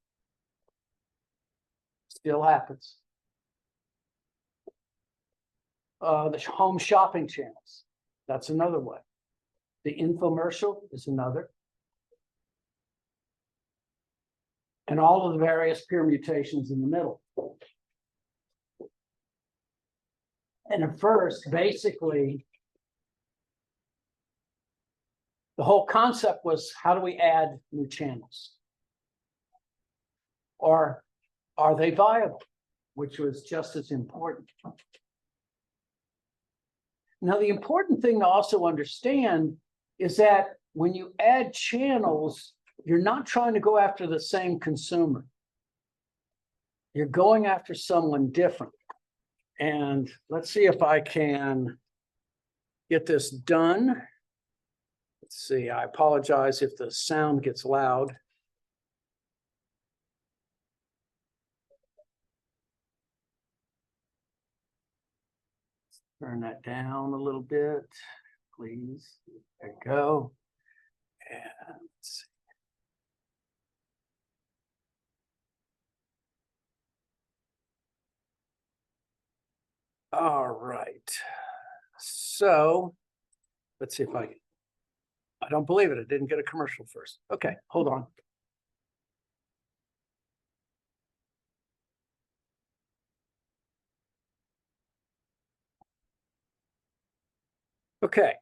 [SPEAKER 1] Still happens. The home shopping channels. That's another way. The infomercial is another. And all of the various permutations in the middle. And at first, basically, the whole concept was, how do we add new channels? Or are they viable? Which was just as important. Now, the important thing to also understand is that when you add channels, you're not trying to go after the same consumer. You're going after someone different. And let's see if I can get this done. Let's see, I apologize if the sound gets loud. Turn that down a little bit, please. There you go. And let's see. All right. So let's see if I don't believe it. I didn't get a commercial first. Okay, hold on. Okay.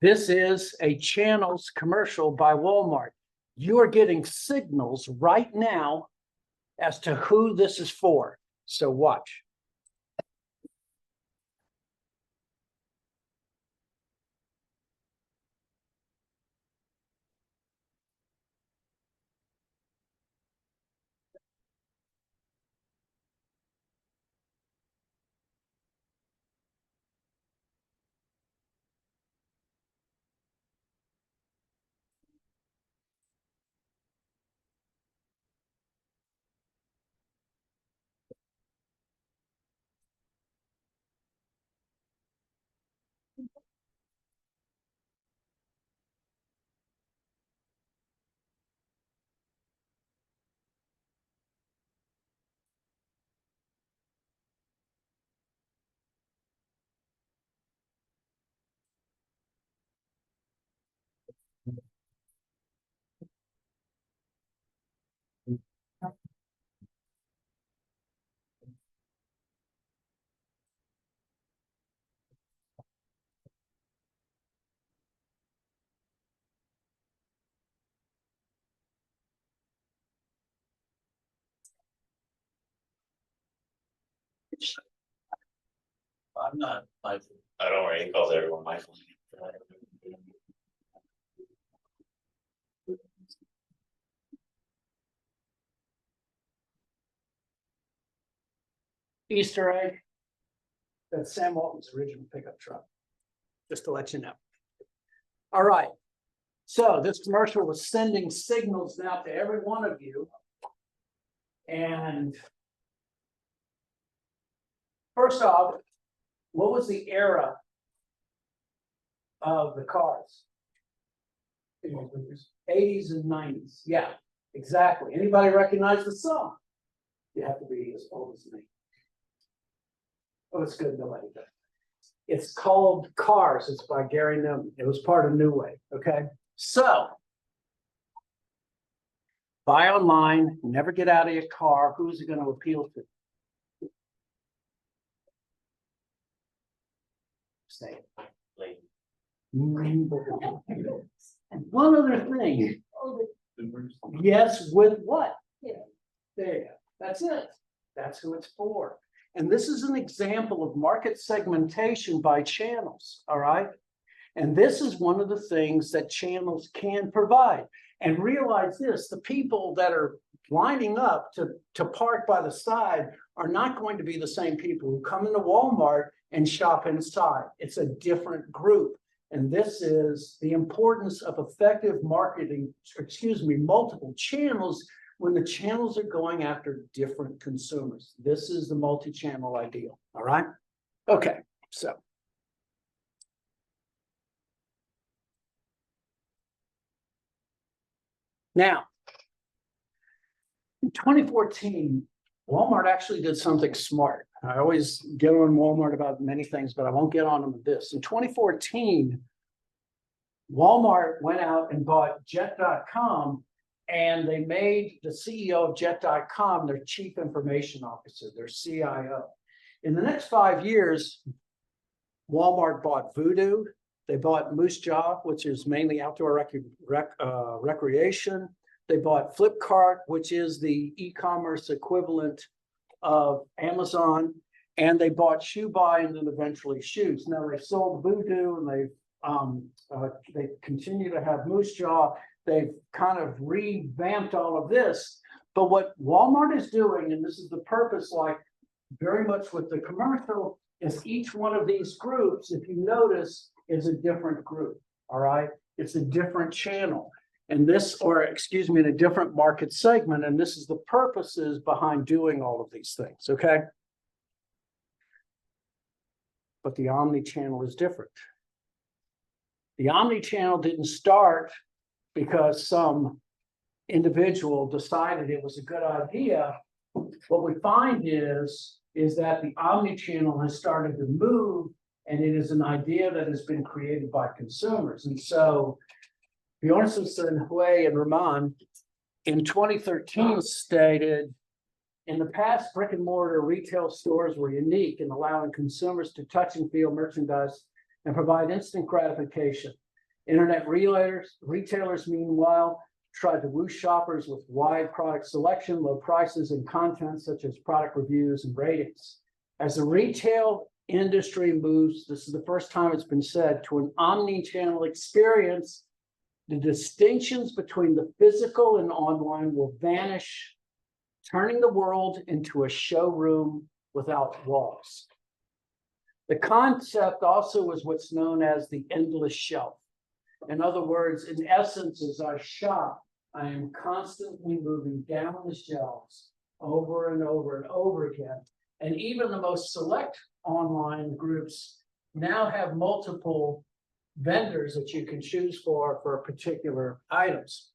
[SPEAKER 1] This is a channels commercial by Walmart. You are getting signals right now as to who this is for. So watch.
[SPEAKER 3] I'm not, like, I don't worry, he calls everyone Michael.
[SPEAKER 1] Easter egg. That's Sam Walton's original pickup truck. Just to let you know. All right. So this commercial was sending signals now to every one of you. And first off, what was the era of the cars? 80s and 90s. Yeah, exactly. Anybody recognize the song? You have to be as old as me. Oh, it's good. Nobody does. It's called Cars. It's by Gary Newman. It was part of New Wave. Okay. So buy online, never get out of your car. Who's it going to appeal to? Say it.
[SPEAKER 3] Like,
[SPEAKER 1] And one other thing. Yes, with what?
[SPEAKER 4] Yeah.
[SPEAKER 1] There you go. That's it. That's who it's for. And this is an example of market segmentation by channels. All right. And this is one of the things that channels can provide. And realize this, the people that are lining up to park by the side are not going to be the same people who come into Walmart and shop inside. It's a different group. And this is the importance of effective marketing, multiple channels when the channels are going after different consumers. This is the multi-channel ideal. All right. Okay. So. Now, in 2014, Walmart actually did something smart. I always get on Walmart about many things, but I won't get on them with this. In 2014, Walmart went out and bought Jet.com, and they made the CEO of Jet.com their chief information officer, their CIO. In the next 5 years, Walmart bought Voodoo. They bought Moose Jaw, which is mainly outdoor recreation. They bought Flipkart, which is the e-commerce equivalent of Amazon. And they bought ShoeBuy and then eventually Shoes. Now they sold Voodoo and they continue to have Moose Jaw. They've kind of revamped all of this. But what Walmart is doing, and this is the purpose, like very much with the commercial, is each one of these groups, if you notice, is a different group. All right. It's a different channel. And this, or excuse me, in a different market segment. And this is the purposes behind doing all of these things. Okay. But the omni-channel is different. The omni-channel didn't start because some individual decided it was a good idea. What we find is that the omni-channel has started to move, and it is an idea that has been created by consumers. And so Bjornsson, Hui, and Rahman in 2013 stated, in the past, brick and mortar retail stores were unique in allowing consumers to touch and feel merchandise and provide instant gratification. Internet retailers, meanwhile, tried to woo shoppers with wide product selection, low prices, and content such as product reviews and ratings. As the retail industry moves, this is the first time it's been said, to an omni-channel experience, the distinctions between the physical and online will vanish, turning the world into a showroom without walls. The concept also is what's known as the endless shelf. In other words, in essence, as I shop, I am constantly moving down the shelves over and over and over again. And even the most select online groups now have multiple vendors that you can choose for particular items.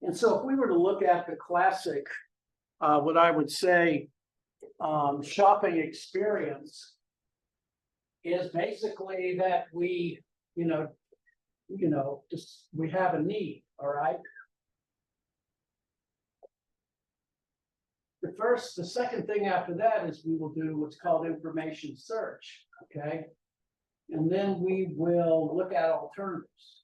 [SPEAKER 1] And so if we were to look at the classic, what I would say, shopping experience is basically that we, just we have a need, all right? The second thing after that is we will do what's called information search, okay? And then we will look at alternatives.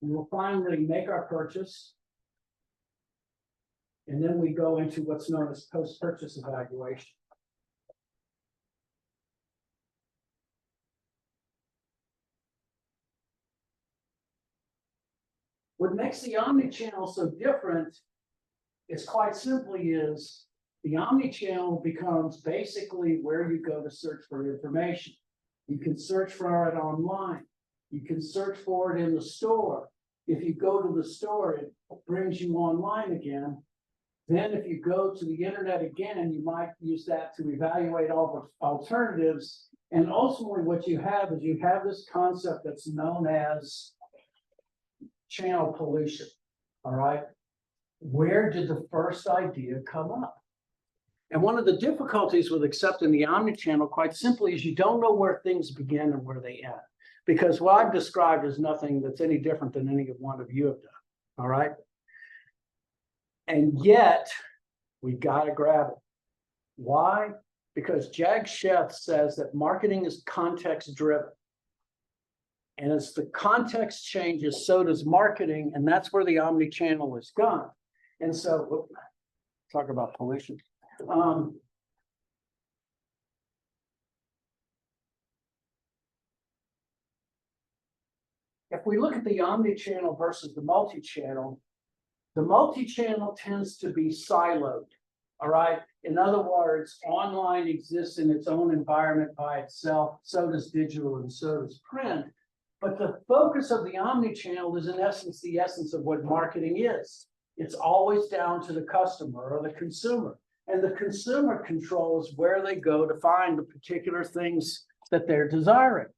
[SPEAKER 1] We will finally make our purchase. And then we go into what's known as post-purchase evaluation. What makes the omni-channel so different is quite simply is the omni-channel becomes basically where you go to search for information. You can search for it online. You can search for it in the store. If you go to the store, it brings you online again. Then if you go to the internet again, you might use that to evaluate all the alternatives. And ultimately what you have is you have this concept that's known as channel pollution. All right. Where did the first idea come up? And one of the difficulties with accepting the omni-channel, quite simply, is you don't know where things begin and where they end. Because what I've described is nothing that's any different than any one of you have done. All right. And yet, we got to grab it. Why? Because Jag Sheth says that marketing is context driven. And as the context changes, so does marketing. And that's where the omni-channel is gone. And so, talk about pollution. If we look at the omni-channel versus the multi-channel tends to be siloed. All right. In other words, online exists in its own environment by itself. So does digital and so does print. But the focus of the omni-channel is in essence the essence of what marketing is. It's always down to the customer or the consumer. And the consumer controls where they go to find the particular things that they're desiring.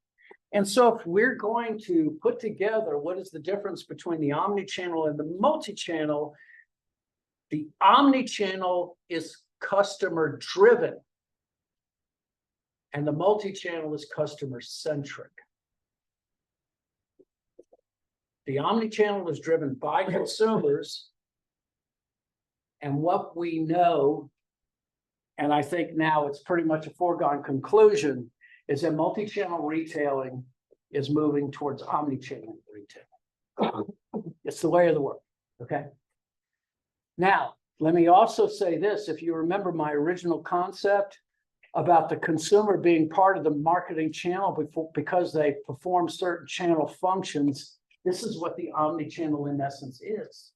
[SPEAKER 1] And so if we're going to put together what is the difference between the omni-channel and the multi-channel, the omni-channel is customer driven and the multi-channel is customer centric. The omni-channel is driven by consumers, and what we know, and I think now it's pretty much a foregone conclusion, is that multi-channel retailing is moving towards omni-channel retail. It's the way of the world, okay? Now, let me also say this. If you remember my original concept about the consumer being part of the marketing channel because they perform certain channel functions, this is what the omni-channel in essence is.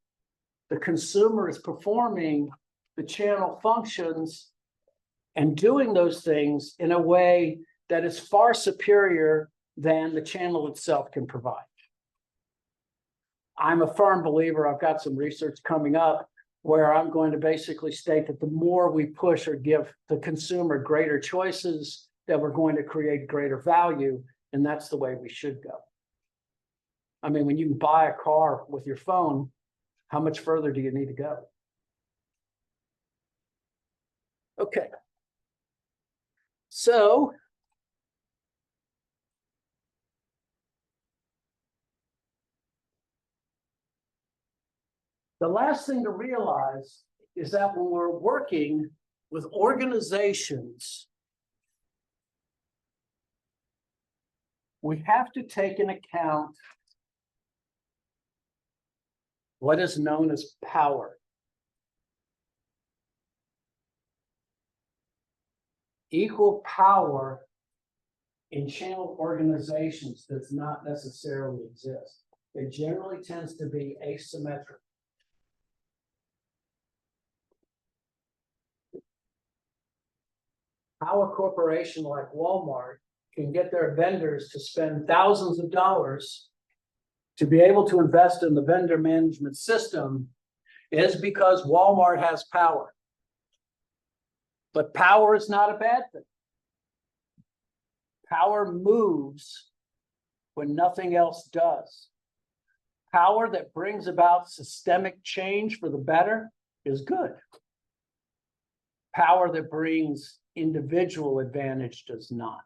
[SPEAKER 1] The consumer is performing the channel functions and doing those things in a way that is far superior than the channel itself can provide. I'm a firm believer, I've got some research coming up where I'm going to basically state that the more we push or give the consumer greater choices, that we're going to create greater value, and that's the way we should go. I mean, when you can buy a car with your phone, how much further do you need to go? Okay. So, the last thing to realize is that when we're working with organizations, we have to take into account what is known as power. Equal power in channel organizations does not necessarily exist. It generally tends to be asymmetric. How a corporation like Walmart can get their vendors to spend thousands of dollars to be able to invest in the vendor management system is because Walmart has power. But power is not a bad thing. Power moves when nothing else does. Power that brings about systemic change for the better is good. Power that brings individual advantage does not.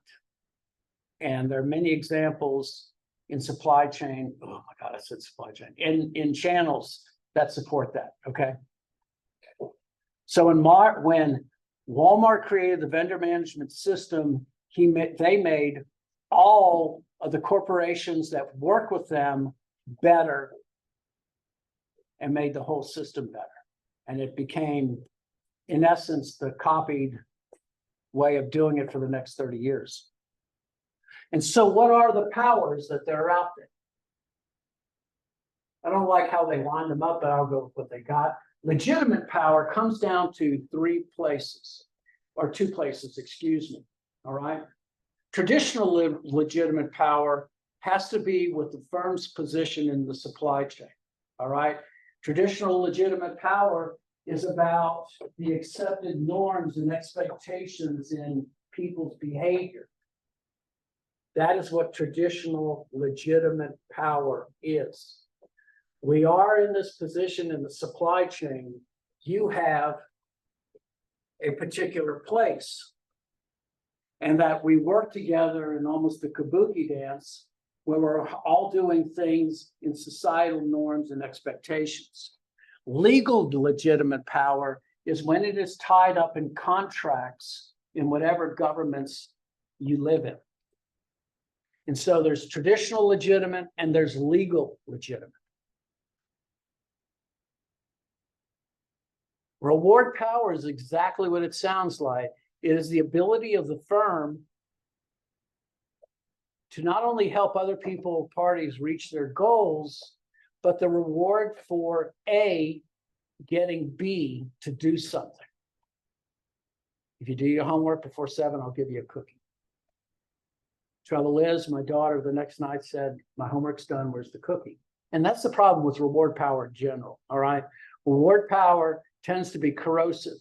[SPEAKER 1] And there are many examples in supply chain. Oh my God, I said supply chain. In channels that support that, okay? So when Walmart created the vendor management system, they made all of the corporations that work with them better and made the whole system better. And it became, in essence, the copied way of doing it for the next 30 years. And so what are the powers that they're out there? I don't like how they line them up, but I'll go with what they got. Legitimate power comes down to three places, or two places, excuse me, all right? Traditional legitimate power has to be with the firm's position in the supply chain, all right? Traditional legitimate power is about the accepted norms and expectations in people's behavior. That is what traditional legitimate power is. We are in this position in the supply chain. You have a particular place, and that we work together in almost a kabuki dance where we're all doing things in societal norms and expectations. Legal legitimate power is when it is tied up in contracts in whatever governments you live in. And so there's traditional legitimate and there's legal legitimate. Reward power is exactly what it sounds like. It is the ability of the firm to not only help other people, parties reach their goals, but the reward for A, getting B to do something. If you do your homework before 7, I'll give you a cookie. Trouble is, my daughter the next night said, my homework's done, where's the cookie? And that's the problem with reward power in general, all right? Reward power tends to be corrosive.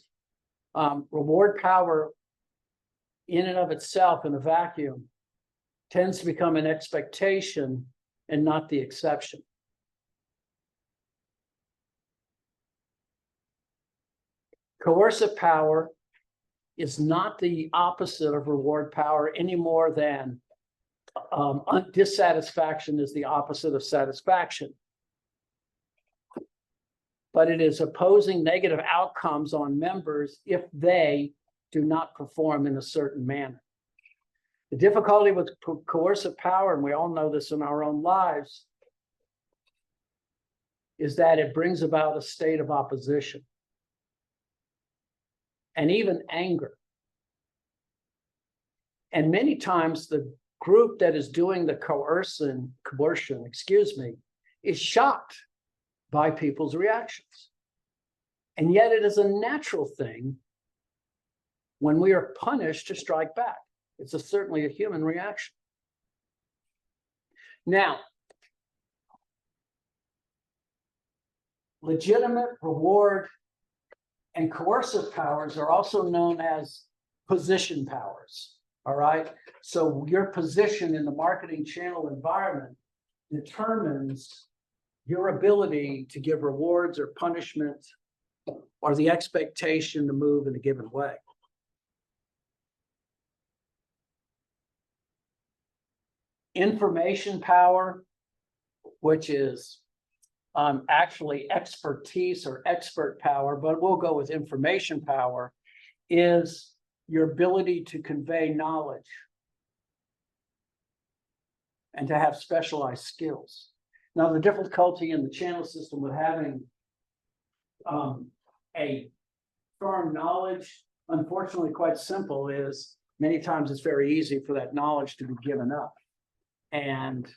[SPEAKER 1] Reward power in and of itself in a vacuum tends to become an expectation and not the exception. Coercive power is not the opposite of reward power any more than dissatisfaction is the opposite of satisfaction. But it is opposing negative outcomes on members if they do not perform in a certain manner. The difficulty with coercive power, and we all know this in our own lives, is that it brings about a state of opposition and even anger. And many times the group that is doing the coercion, is shocked by people's reactions. And yet it is a natural thing when we are punished to strike back. It's certainly a human reaction. Now, legitimate, reward, and coercive powers are also known as position powers, all right? So your position in the marketing channel environment determines your ability to give rewards or punishment or the expectation to move in a given way. Information power, which is actually expertise or expert power, but we'll go with information power, is your ability to convey knowledge and to have specialized skills. Now, the difficulty in the channel system with having a firm knowledge, unfortunately quite simple, is many times it's very easy for that knowledge to be given up. And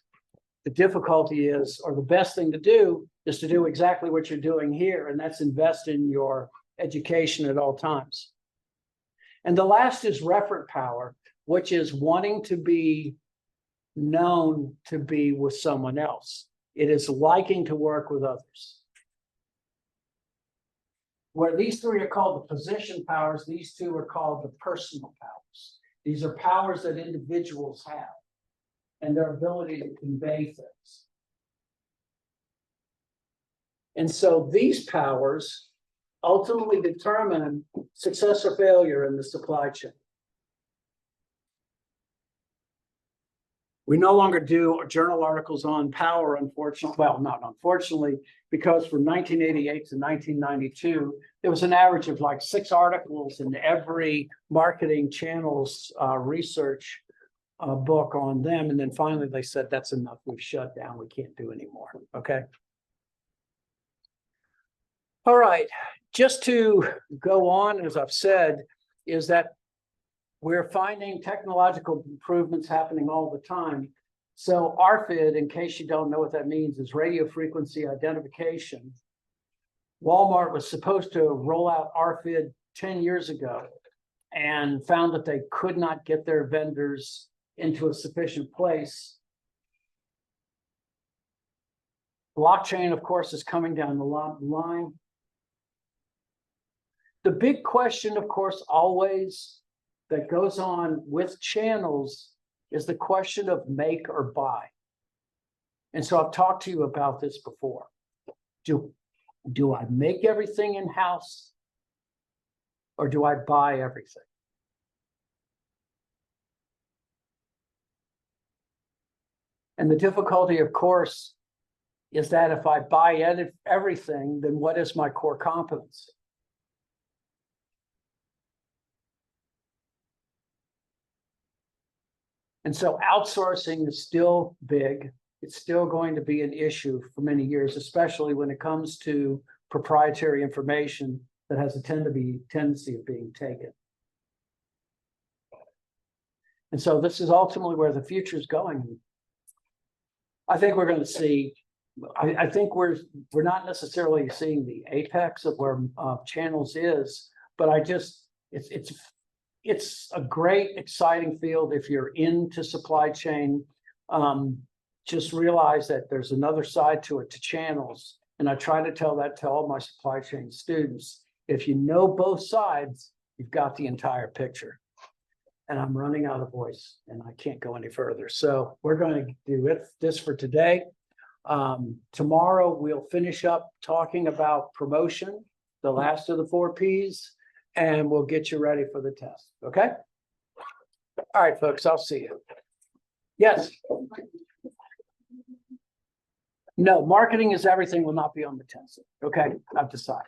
[SPEAKER 1] the difficulty is, or the best thing to do is to do exactly what you're doing here, and that's invest in your education at all times. And the last is referent power, which is wanting to be known to be with someone else. It is liking to work with others. Where these three are called the position powers, these two are called the personal powers. These are powers that individuals have and their ability to convey things. And so these powers ultimately determine success or failure in the supply chain. We no longer do journal articles on power, unfortunately. Well, not unfortunately, because from 1988 to 1992, there was an average of like 6 articles in every marketing channel's research book on them. And then finally they said, that's enough. We've shut down. We can't do anymore. Okay. All right, just to go on, as I've said, is that we're finding technological improvements happening all the time. So RFID, in case you don't know what that means, is radio frequency identification. Walmart was supposed to roll out RFID 10 years ago and found that they could not get their vendors into a sufficient place. Blockchain, of course, is coming down the line. The big question, of course, always that goes on with channels is the question of make or buy. And so I've talked to you about this before. Do I make everything in-house or do I buy everything? And the difficulty, of course, is that if I buy everything, then what is my core competence? And so outsourcing is still big. It's still going to be an issue for many years, especially when it comes to proprietary information that has a tendency of being taken. And so this is ultimately where the future is going. I think we're going to see, I think we're not necessarily seeing the apex of where channels is, but it's a great, exciting field if you're into supply chain. Just realize that there's another side to it, to channels. And I try to tell that to all my supply chain students. If you know both sides, you've got the entire picture. And I'm running out of voice and I can't go any further. So we're going to do this for today. Tomorrow we'll finish up talking about promotion, the last of the 4 Ps, and we'll get you ready for the test. Okay? All right, folks, I'll see you. Yes. No, marketing is everything will not be on the test. Okay, I've decided.